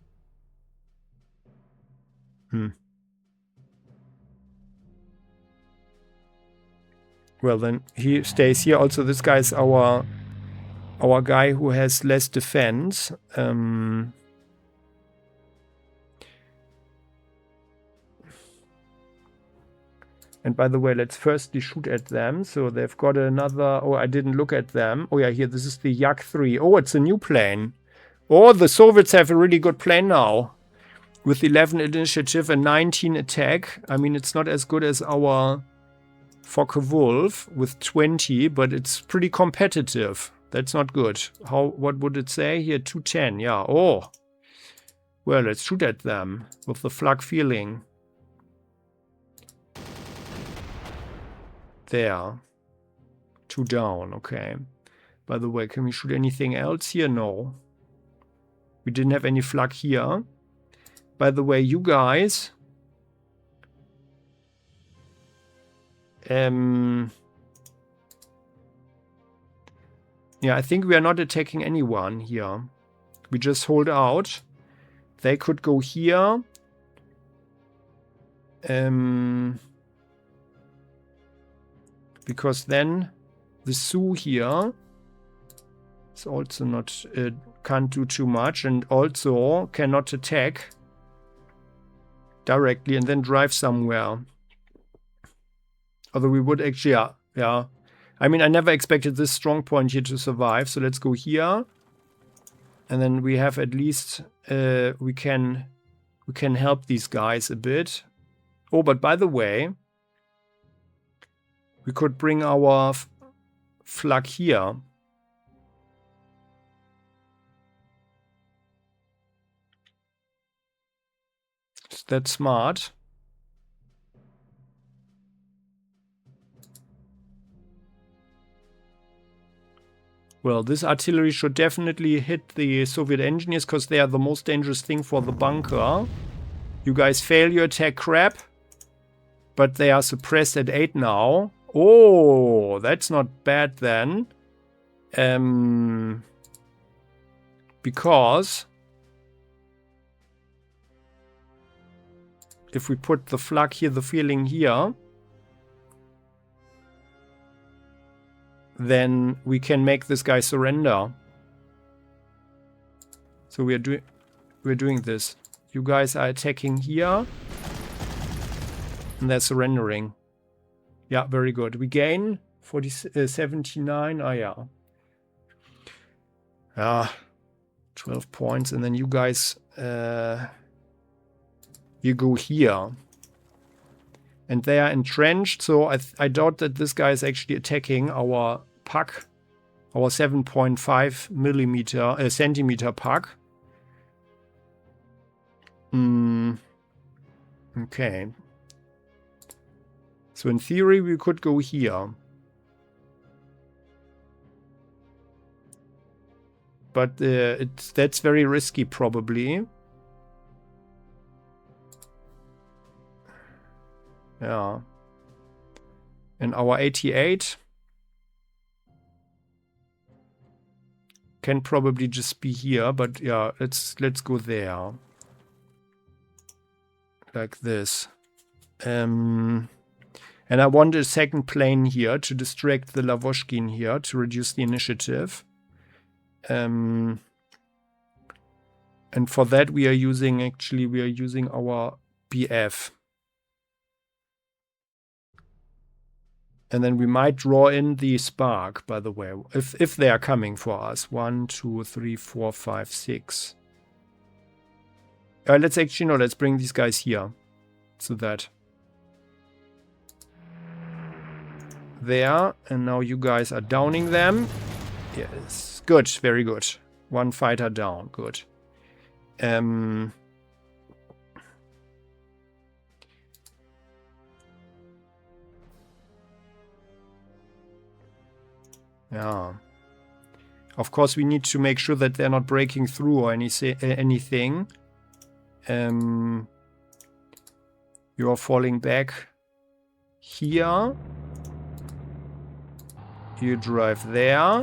Well, then he stays here. Also, this guy is our our guy who has less defense. And by the way, let's firstly shoot at them. So they've got another... Oh, I didn't look at them. Oh, yeah, here, this is the Yak 3. Oh, it's a new plane. Oh, the Soviets have a really good plane now. With 11 initiative and 19 attack. I mean, it's not as good as our Focke-Wulf with 20, but it's pretty competitive. That's not good. What would it say? Here, 210. Yeah. Oh. Well, let's shoot at them with the flak feeling. There. 2 down. Okay. By the way, can we shoot anything else here? No. We didn't have any flak here. By the way, you guys... yeah, I think we are not attacking anyone here. We just hold out. They could go here. Because then the Sioux here is also not... can't do too much and also cannot attack directly and then drive somewhere. Although we would actually... Yeah. I mean, I never expected this strong point here to survive. So let's go here. And then we have at least... we can help these guys a bit. Oh, but by the way... We could bring our flak here. Is that smart? Well, this artillery should definitely hit the Soviet engineers because they are the most dangerous thing for the bunker. You guys fail your attack crap. But they are suppressed at 8 now. Oh, that's not bad then. Because if we put the flak here, the feeling here, then we can make this guy surrender. So we're doing this. You guys are attacking here. And they're surrendering. Yeah, very good. We gain 79. Oh, yeah. 12 points. And then you guys, you go here. And they are entrenched. So I doubt that this guy is actually attacking our puck. Our 7.5 millimeter, centimeter puck. Okay. So in theory, we could go here. But that's very risky, probably. Yeah. And our 88 can probably just be here, but yeah, let's go there. Like this. And I want a second plane here to distract the Lavochkin here to reduce the initiative. And for that we are using our BF. And then we might draw in the spark, by the way, if they are coming for us. 1, 2, 3, 4, 5, 6. Let's bring these guys here. So that. There, and now you guys are downing them. Yes, good, very good. 1 fighter down, good. Yeah. Of course, we need to make sure that they're not breaking through or anything. You are falling back here. You drive there.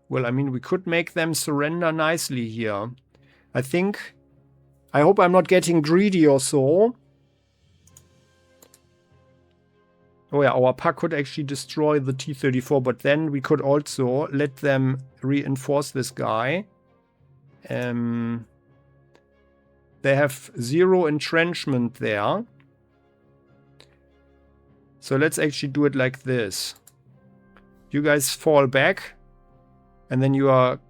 Well, I mean, we could make them surrender nicely here. I hope I'm not getting greedy or so. Oh yeah, our pack could actually destroy the T-34, but then we could also let them reinforce this guy. They have 0 entrenchment there. So let's actually do it like this. You guys fall back. And then you are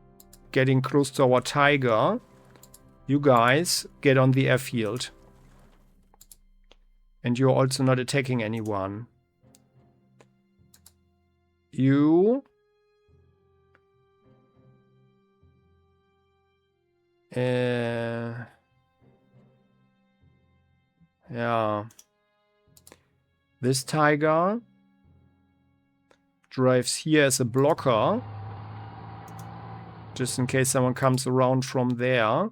getting close to our Tiger. You guys get on the airfield. And you're also not attacking anyone. You... yeah. This Tiger drives here as a blocker. Just in case someone comes around from there.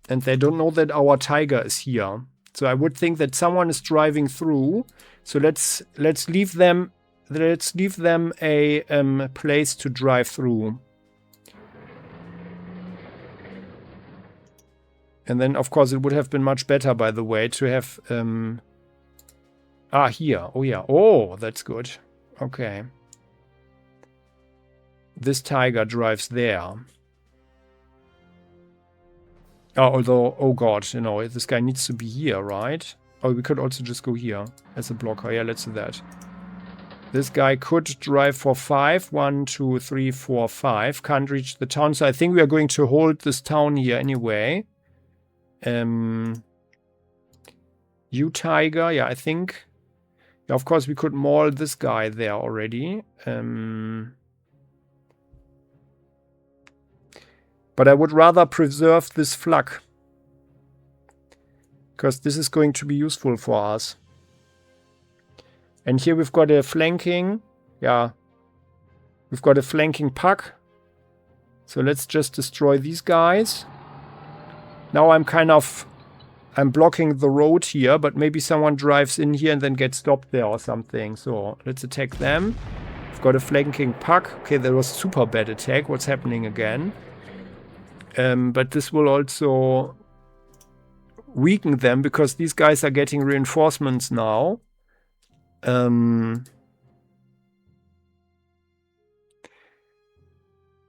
And they don't know that our Tiger is here. So I would think that someone is driving through. So let's leave them a place to drive through. And then of course it would have been much better, by the way, to have here. Oh yeah. Oh, that's good. Okay. This Tiger drives there. Although, oh god, you know, this guy needs to be here, right? Oh, we could also just go here as a blocker. Yeah, let's do that. This guy could drive for 5. 1, 2, 3, 4, 5. Can't reach the town, so I think we are going to hold this town here anyway. You Tiger, yeah, I think. Yeah, of course, we could maul this guy there already. But I would rather preserve this flak. Because this is going to be useful for us. And here we've got a flanking. Yeah. We've got a flanking pack. So let's just destroy these guys. Now I'm blocking the road here. But maybe someone drives in here and then gets stopped there or something. So let's attack them. We've got a flanking pack. Okay, that was a super bad attack. What's happening again? But this will also weaken them because these guys are getting reinforcements now.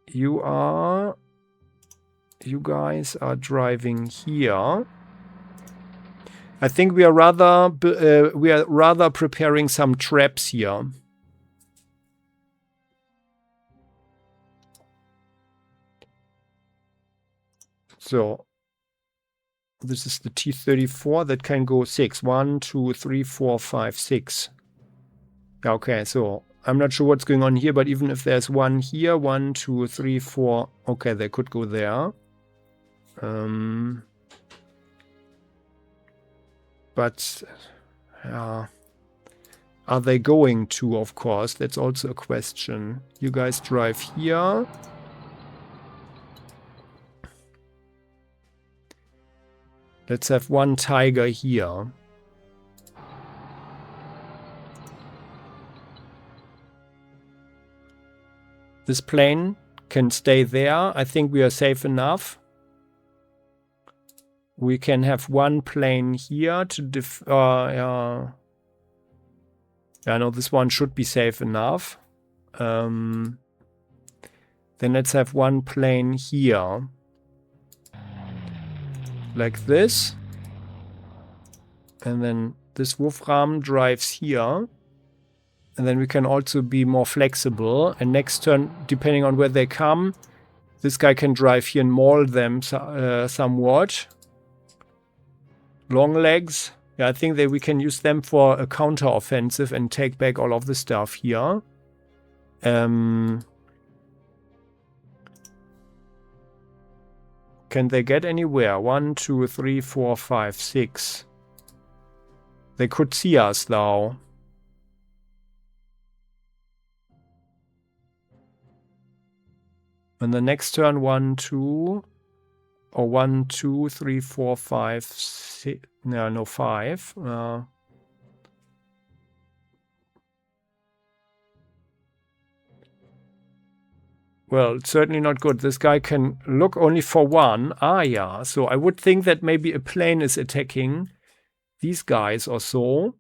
You guys are driving here. I think we are rather preparing some traps here. So, this is the T-34 that can go 6. 1, 2, 3, 4, 5, 6. Okay, so I'm not sure what's going on here, but even if there's one here, 1, 2, 3, 4, okay, they could go there. But, are they going to, of course? That's also a question. You guys drive here. Let's have one Tiger here. This plane can stay there. I think we are safe enough. We can have one plane here to yeah, no, this one should be safe enough. Then let's have one plane here. Like this. And then this Wolfram drives here. And then we can also be more flexible. And next turn, depending on where they come, this guy can drive here and maul them somewhat. Long legs. Yeah, I think that we can use them for a counter-offensive and take back all of the stuff here. Can they get anywhere? 1, 2, 3, 4, 5, 6. They could see us though. And the next turn, 1, 2, or 1, 2, 3, 4, 5, 6. No, 5. Well, it's certainly not good. This guy can look only for one. Ah, yeah. So I would think that maybe a plane is attacking. these guys or so.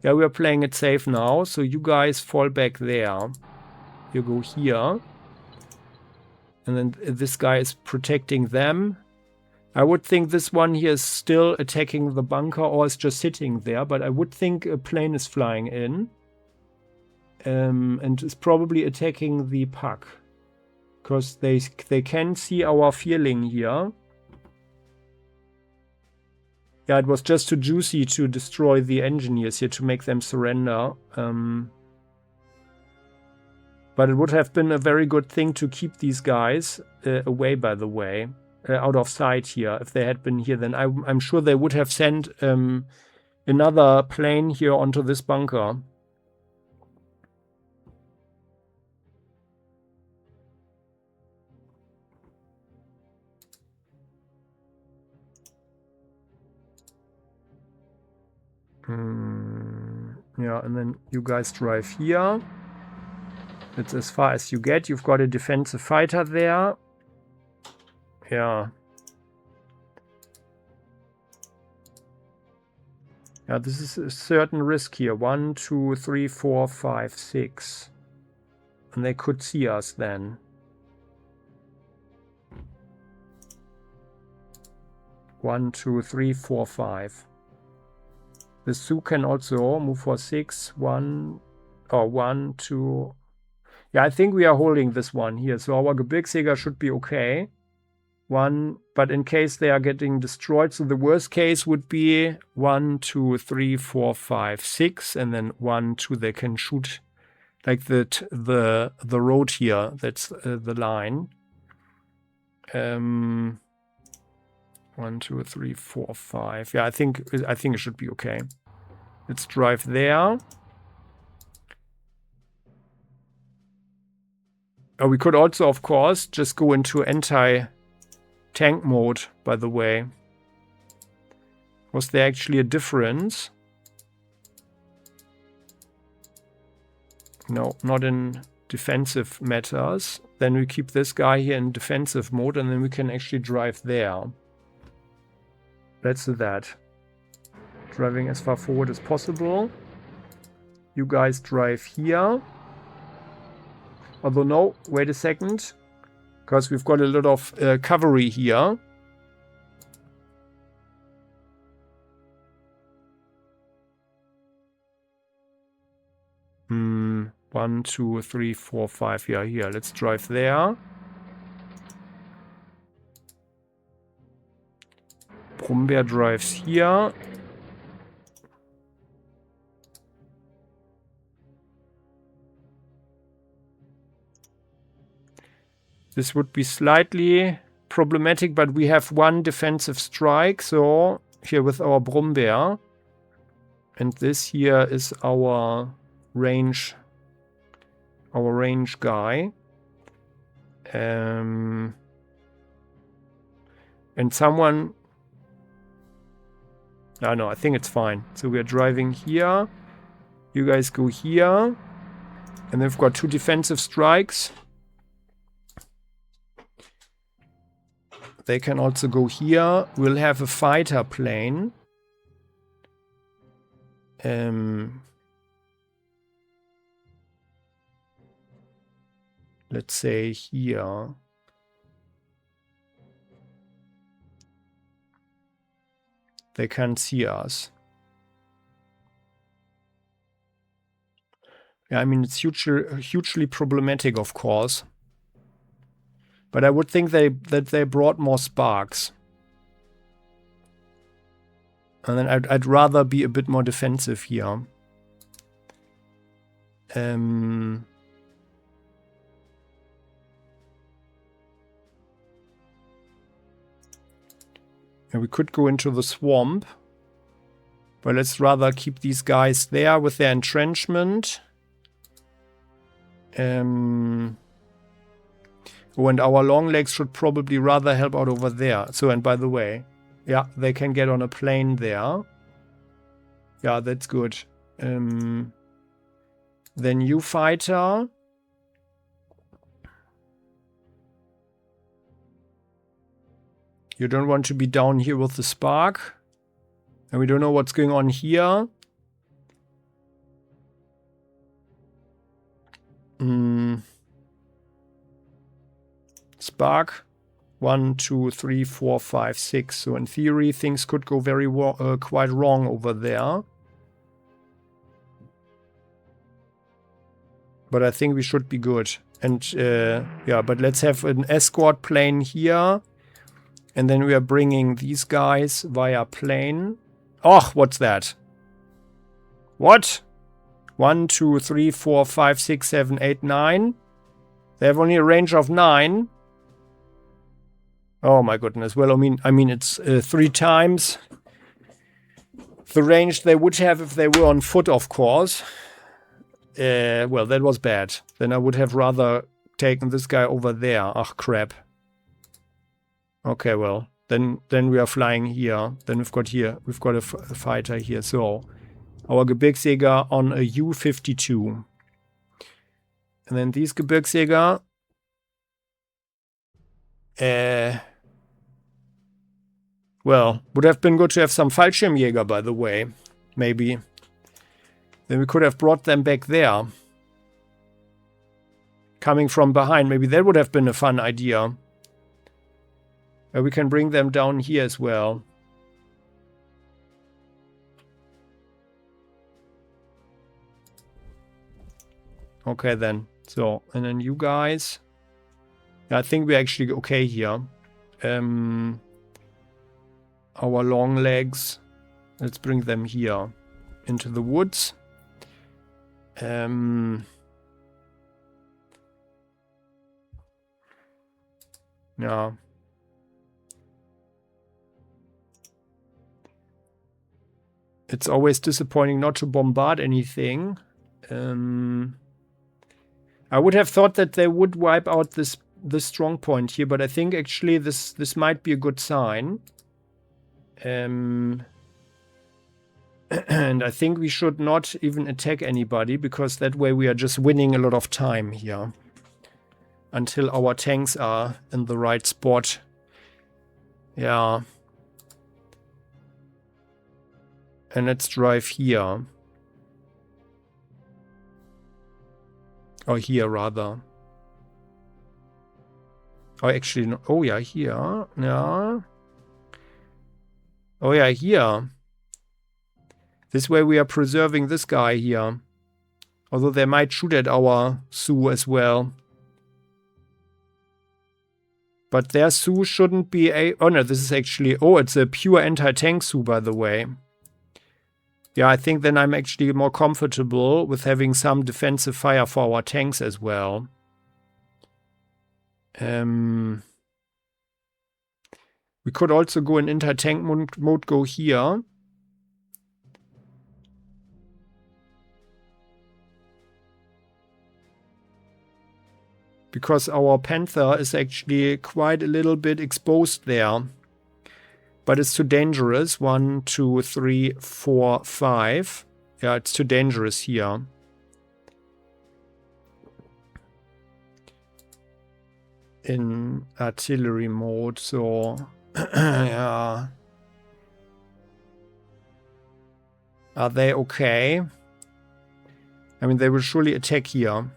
Yeah, we are playing it safe now. So you guys fall back there. You go here. And then this guy is protecting them. I would think this one here is still attacking the bunker or is just sitting there. But I would think a plane is flying in. And is probably attacking the puck. Because they can see our feeling here. Yeah, it was just too juicy to destroy the engineers here to make them surrender. But it would have been a very good thing to keep these guys away, by the way, out of sight here. If they had been here, then I'm sure they would have sent another plane here onto this bunker. Yeah, and then you guys drive here. It's as far as you get. You've got a defensive fighter there. Yeah. Yeah, this is a certain risk here. 1, 2, 3, 4, 5, 6. And they could see us then. 1, 2, 3, 4, 5. The Sioux can also move for 6. 1, 2. Yeah, I think we are holding this one here. So our Gebirgsjäger should be okay. 1, but in case they are getting destroyed, so the worst case would be 1, 2, 3, 4, 5, 6, and then 1, 2. They can shoot like the road here. That's the line. 1, 2, 3, 4, 5. Yeah, I think it should be okay. Let's drive there. We could also, of course, just go into anti-tank mode, by the way. Was there actually a difference? No, not in defensive matters. Then we keep this guy here in defensive mode, and then we can actually drive there. Let's do that. Driving as far forward as possible. You guys drive here. Although no, wait a second. Because we've got a lot of cavalry here. One, 2, 3, 4, 5. Yeah, here. Let's drive there. Brummbär drives here. This would be slightly problematic, but we have one defensive strike. So here with our Brummbär. And this here is our range guy. And someone... No, I think it's fine. So we are driving here. You guys go here. And they've got 2 defensive strikes. They can also go here. We'll have a fighter plane. Let's say here. They can't see us. Yeah, I mean, it's hugely problematic, of course. But I would think that they brought more sparks. And then I'd rather be a bit more defensive here. Yeah, we could go into the swamp. But let's rather keep these guys there with their entrenchment. Oh, and our long legs should probably rather help out over there. So, and by the way, yeah, they can get on a plane there. Yeah, that's good. Then you fighter. You don't want to be down here with the spark. And we don't know what's going on here. Spark. 1, 2, 3, 4, 5, 6. So in theory, things could go very quite wrong over there. But I think we should be good. And yeah, but let's have an escort plane here. And then we are bringing these guys via plane. Oh, what's that? What? 1, 2, 3, 4, 5, 6, 7, 8, 9. They have only a range of 9. Oh my goodness. Well, I mean, it's 3 times the range they would have if they were on foot, of course. Well, that was bad. Then I would have rather taken this guy over there. Ach, crap. Okay, well, then we are flying here. Then we've got a fighter here. So, our Gebirgsjäger on a U-52. And then these Gebirgsjäger. Well, would have been good to have some Fallschirmjäger, by the way. Maybe. Then we could have brought them back there. Coming from behind. Maybe that would have been a fun idea. We can bring them down here as well. Okay then. So, and then you guys. Yeah, I think we're actually okay here. Our long legs. Let's bring them here. Into the woods. Yeah. It's always disappointing not to bombard anything. I would have thought that they would wipe out this strong point here, but I think actually this might be a good sign. And I think we should not even attack anybody, because that way we are just winning a lot of time here. Until our tanks are in the right spot. Yeah. And let's drive here. Or here, rather. Oh, actually, no. Oh, yeah, here. Yeah. Oh, yeah, here. This way we are preserving this guy here. Although they might shoot at our Sioux as well. But their Sioux shouldn't be a... Oh, no, this is actually... Oh, it's a pure anti-tank Sioux, by the way. Yeah, I think then I'm actually more comfortable with having some defensive fire for our tanks as well. We could also go in anti-tank mode, go here. Because our Panther is actually quite a little bit exposed there. But it's too dangerous. 1, 2, 3, 4, 5. Yeah, it's too dangerous here. In artillery mode, so... yeah. Are they okay? I mean, they will surely attack here.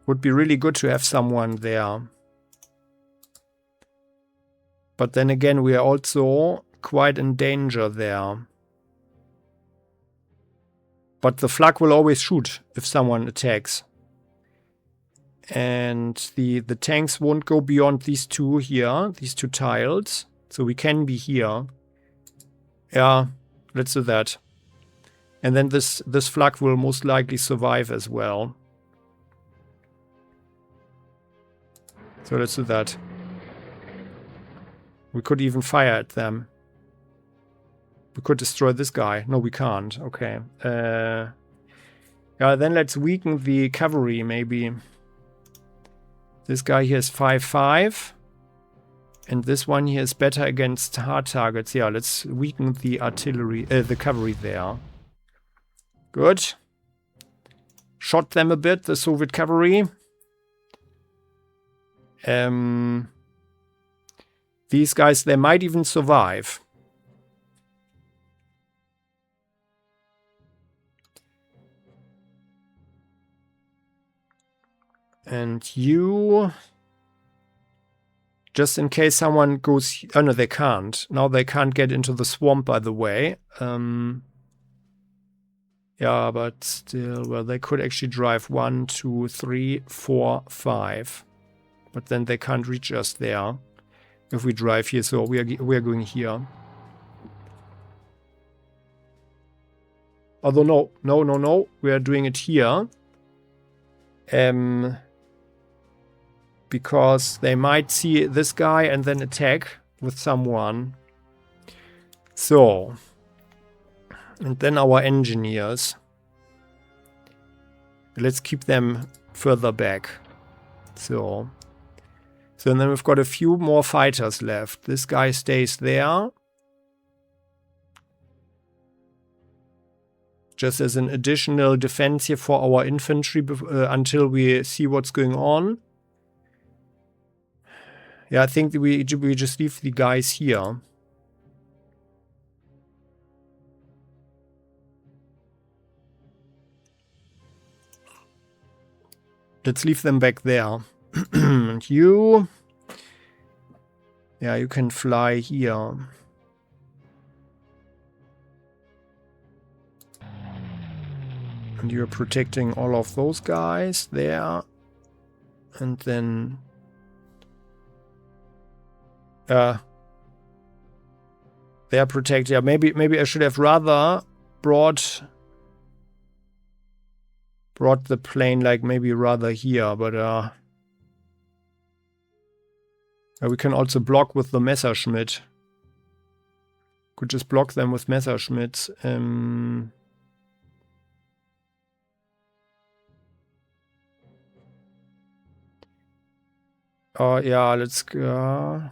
Would be really good to have someone there. But then again, we are also quite in danger there. But the flak will always shoot if someone attacks. And the tanks won't go beyond these two here, these two tiles. So we can be here. Yeah, let's do that. And then this flak will most likely survive as well. So let's do that. We could even fire at them. We could destroy this guy. No, we can't. Okay. Yeah, then let's weaken the cavalry, maybe. This guy here is 5-5. And this one here is better against hard targets. Yeah, let's weaken the artillery, the cavalry there. Good. Shot them a bit, the Soviet cavalry. These guys, they might even survive. And you... Just in case someone goes... Oh, no, they can't. Now they can't get into the swamp, by the way. Yeah, but still... Well, they could actually drive 1, 2, 3, 4, 5. But then they can't reach us there if we drive here. So we are going here. Although, no. We are doing it here. Because they might see this guy and then attack with someone. So. And then our engineers. Let's keep them further back. So then we've got a few more fighters left. This guy stays there. Just as an additional defense here for our infantry until we see what's going on. Yeah, I think we just leave the guys here. Let's leave them back there. And you... Yeah, you can fly here. And you're protecting all of those guys there. And then... they are protected. Yeah, maybe I should have rather brought the plane like maybe rather here, but we can also block with the Messerschmitt. Could just block them with Messerschmitts. Oh yeah, let's go.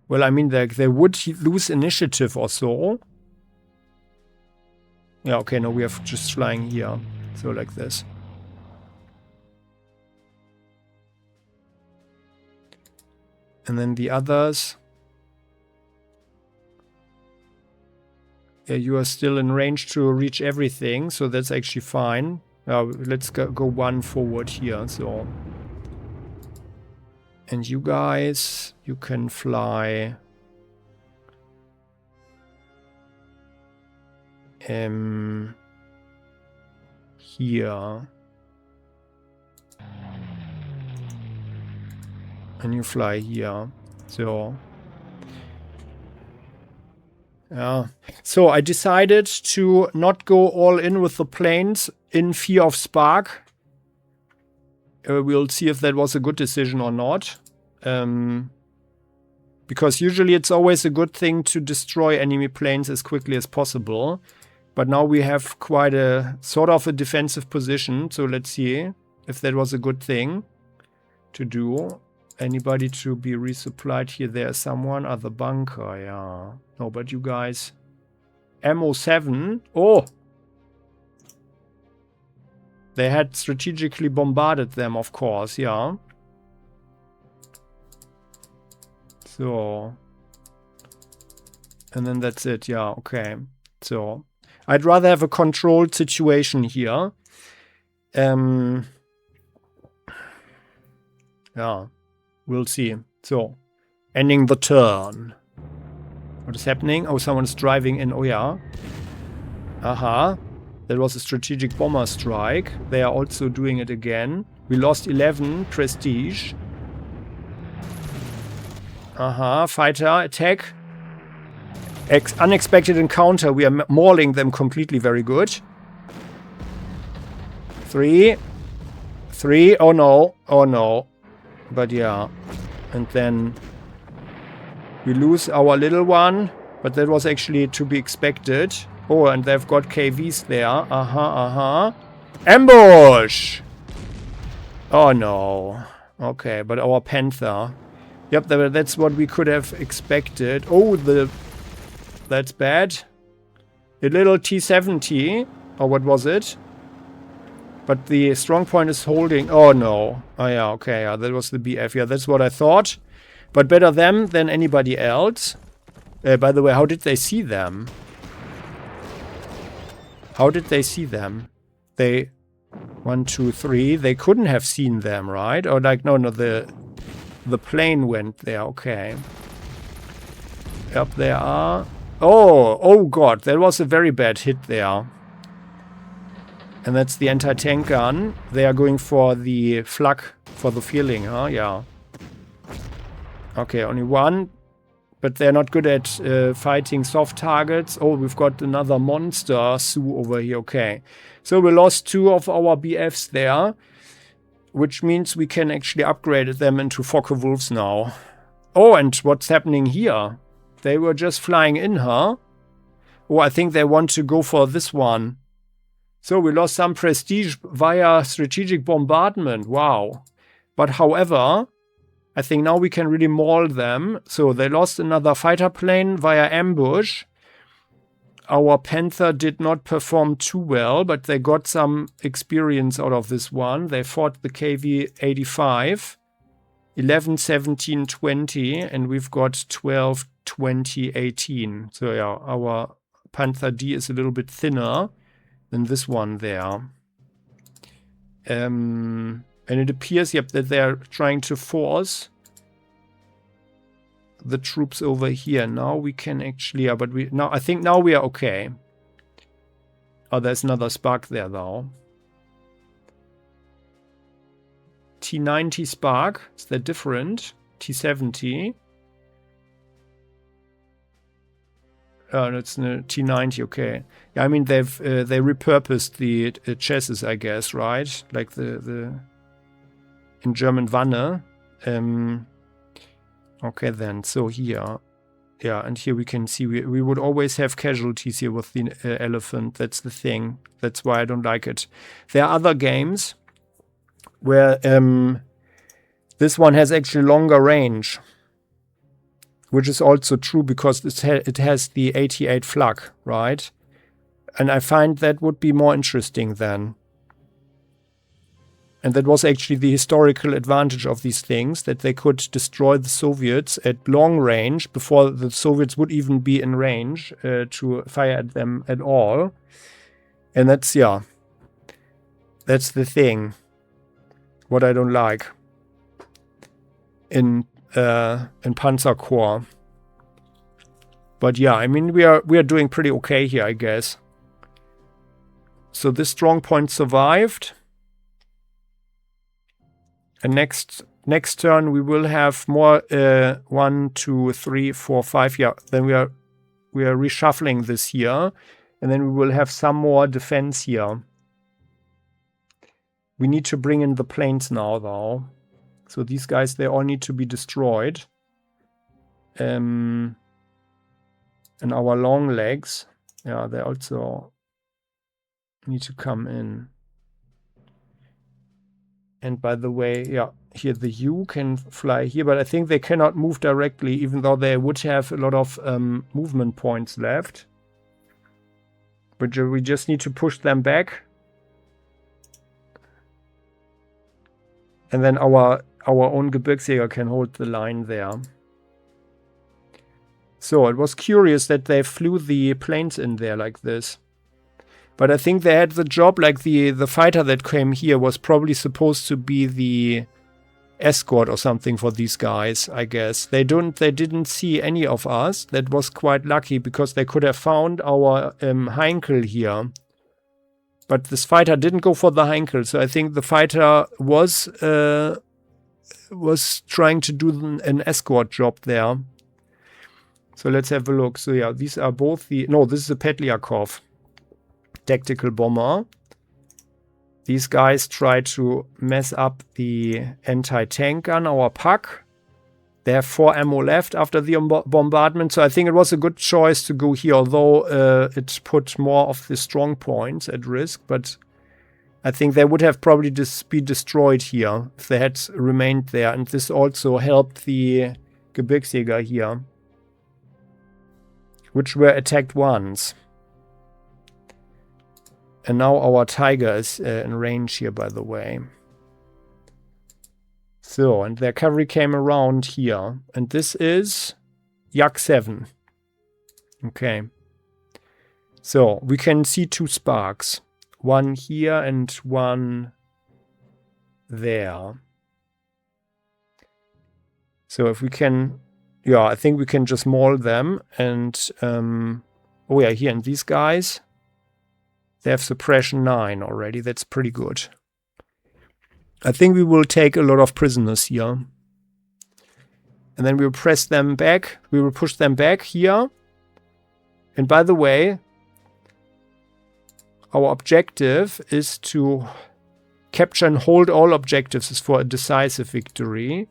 Well, I mean, they would lose initiative or so. Yeah, okay, no, we have just flying here. So like this. And then the others. Yeah, you are still in range to reach everything, so that's actually fine. Let's go one forward here, so... And you guys, you can fly... here. And you fly here, so... Yeah. So I decided to not go all in with the planes in fear of Spark. We'll see if that was a good decision or not. Because usually it's always a good thing to destroy enemy planes as quickly as possible. But now we have quite a sort of a defensive position. So let's see if that was a good thing to do. Anybody to be resupplied here? There's someone. Other bunker, yeah. No, but you guys. Ammo 7. Oh! They had strategically bombarded them, of course, yeah. So. And then that's it, yeah, okay. So. I'd rather have a controlled situation here. Yeah. We'll see. So, ending the turn. What is happening? Oh, someone's driving in. Oh, yeah. Aha. That was a strategic bomber strike. They are also doing it again. We lost 11 prestige. Aha. Fighter attack. Unexpected encounter. We are mauling them completely. Very good. 3. Oh, no. Oh, no. But yeah, and then we lose our little one, but that was actually to be expected. Oh, and they've got KVs there. Ambush! Oh no. Okay, but our Panther. Yep, that's what we could have expected. Oh, that's bad. A little T-70, or what was it? But the strong point is holding... Oh, no. Oh, yeah, okay. Yeah, that was the BF. Yeah, that's what I thought. But better them than anybody else. By the way, how did they see them? How did they see them? They... 1, 2, 3. They couldn't have seen them, right? Or like, no, the plane went there. Okay. Up there are... Oh god, that was a very bad hit there. And that's the anti-tank gun. They are going for the flak, for the feeling, huh? Yeah. Okay, only one. But they're not good at fighting soft targets. Oh, we've got another monster Sioux over here. Okay. So we lost 2 of our BFs there. Which means we can actually upgrade them into Focke-Wulfs now. Oh, and what's happening here? They were just flying in, huh? Oh, I think they want to go for this one. So we lost some prestige via strategic bombardment. Wow. But however, I think now we can really maul them. So they lost another fighter plane via ambush. Our Panther did not perform too well, but they got some experience out of this one. They fought the KV-85. 11, 17, 20. And we've got 12, 20, 18. So yeah, our Panther D is a little bit thinner than this one there. And it appears, yep, that they're trying to force the troops over here. Now we can actually, yeah, but I think now we are okay. Oh, there's another spark there though. T90 spark, is that different? T70. Oh, it's a T90, okay. Yeah, I mean they repurposed the chassis, I guess, right? Like the in German Wanne. Okay then, so here. Yeah, and here we can see we would always have casualties here with the Elephant. That's the thing. That's why I don't like it. There are other games where this one has actually longer range. Which is also true because it has the 88 flak, right? And I find that would be more interesting then. And that was actually the historical advantage of these things, that they could destroy the Soviets at long range before the Soviets would even be in range to fire at them at all. And that's, yeah, that's the thing. What I don't like in Panzer Corps. But yeah, I mean we are doing pretty okay here, I guess. So this strong point survived. And next turn we will have more 1, 2, 3, 4, 5. Yeah, then we are reshuffling this here. And then we will have some more defense here. We need to bring in the planes now though. So these guys, they all need to be destroyed. And our long legs, yeah, they also need to come in. And by the way, yeah, here the U can fly here, but I think they cannot move directly, even though they would have a lot of movement points left. But we just need to push them back. And then our own Gebirgsjäger can hold the line there. So it was curious that they flew the planes in there like this. But I think they had the job, like the fighter that came here was probably supposed to be the escort or something for these guys, I guess. They didn't see any of us. That was quite lucky because they could have found our Heinkel here. But this fighter didn't go for the Heinkel, so I think the fighter was trying to do an escort job there. So let's have a look. So yeah, these are both the... No, this is a Petliakov tactical bomber. These guys try to mess up the anti-tank gun, our Puck. They have 4 ammo left after the bombardment, so I think it was a good choice to go here, although it put more of the strong points at risk. But I think they would have probably be destroyed here if they had remained there. And this also helped the Gebirgsjäger here, which were attacked once. And now our Tiger is in range here, by the way. So, and their cavalry came around here. And this is Yak 7. Okay. So we can see 2 sparks. One here and one there. So if we can, yeah, I think we can just maul them. And, oh yeah, here, and these guys, they have suppression 9 already. That's pretty good. I think we will take a lot of prisoners here. And then we'll press them back. We will push them back here. And by the way, our objective is to capture and hold all objectives for a decisive victory.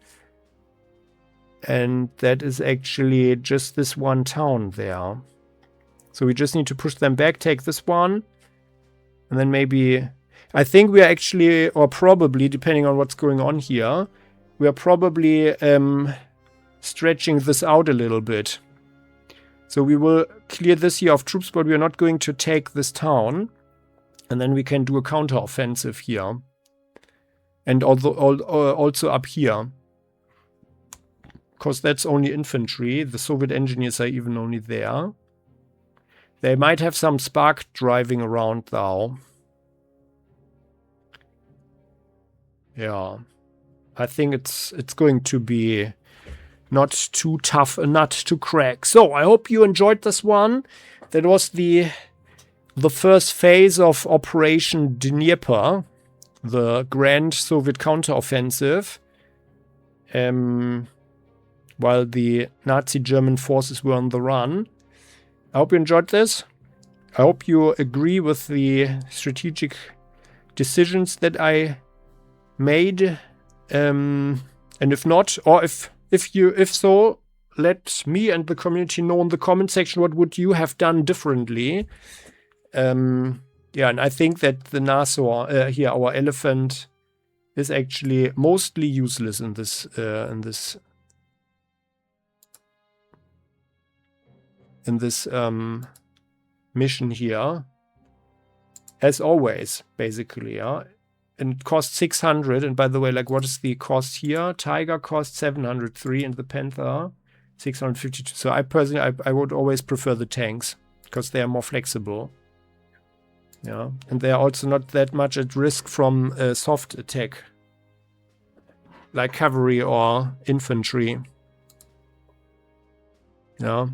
And that is actually just this one town there. So we just need to push them back, take this one. And then maybe, I think we are actually, or probably, depending on what's going on here, we are probably stretching this out a little bit. So we will clear this here of troops, but we are not going to take this town. And then we can do a counter-offensive here. And also up here. Because that's only infantry. The Soviet engineers are even only there. They might have some spark driving around though. Yeah. I think it's going to be not too tough a nut to crack. So I hope you enjoyed this one. That was the first phase of Operation Dnipr, the grand Soviet counteroffensive, while the Nazi German forces were on the run. I hope you enjoyed this. I hope you agree with the strategic decisions that I made. And if not, or if so, let me and the community know in the comment section what would you have done differently. Yeah, and I think that the Nassau here, our Elephant, is actually mostly useless in this mission here, as always, basically. Yeah, and it costs 600. And by the way, like, what is the cost here? Tiger costs 703, and the Panther 652. So I personally, I would always prefer the tanks because they are more flexible. Yeah, and they are also not that much at risk from soft attack, like cavalry or infantry. Yeah.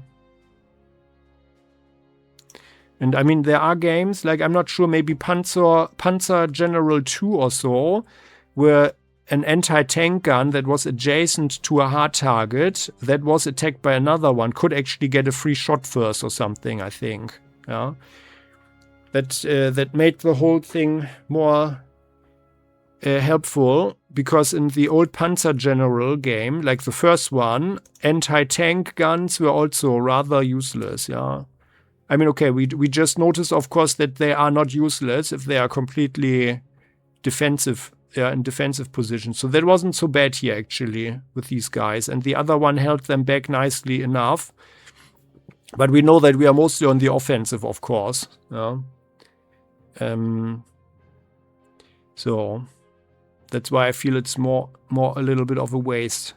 And I mean, there are games, like, I'm not sure, maybe Panzer General 2 or so, where an anti-tank gun that was adjacent to a hard target that was attacked by another one could actually get a free shot first or something, I think. Yeah. That made the whole thing more helpful, because in the old Panzer General game, like the first one, anti-tank guns were also rather useless, yeah. I mean, okay, we just noticed, of course, that they are not useless if they are completely defensive, in defensive positions. So that wasn't so bad here, actually, with these guys. And the other one held them back nicely enough. But we know that we are mostly on the offensive, of course. Yeah. So that's why I feel it's more a little bit of a waste.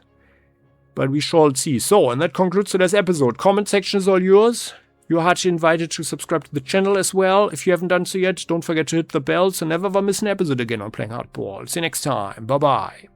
But we shall see. So, and that concludes today's episode. Comment section is all yours. You're heartily invited to subscribe to the channel as well. If you haven't done so yet, don't forget to hit the bell so never miss an episode again on Playing Hardball. See you next time. Bye-bye.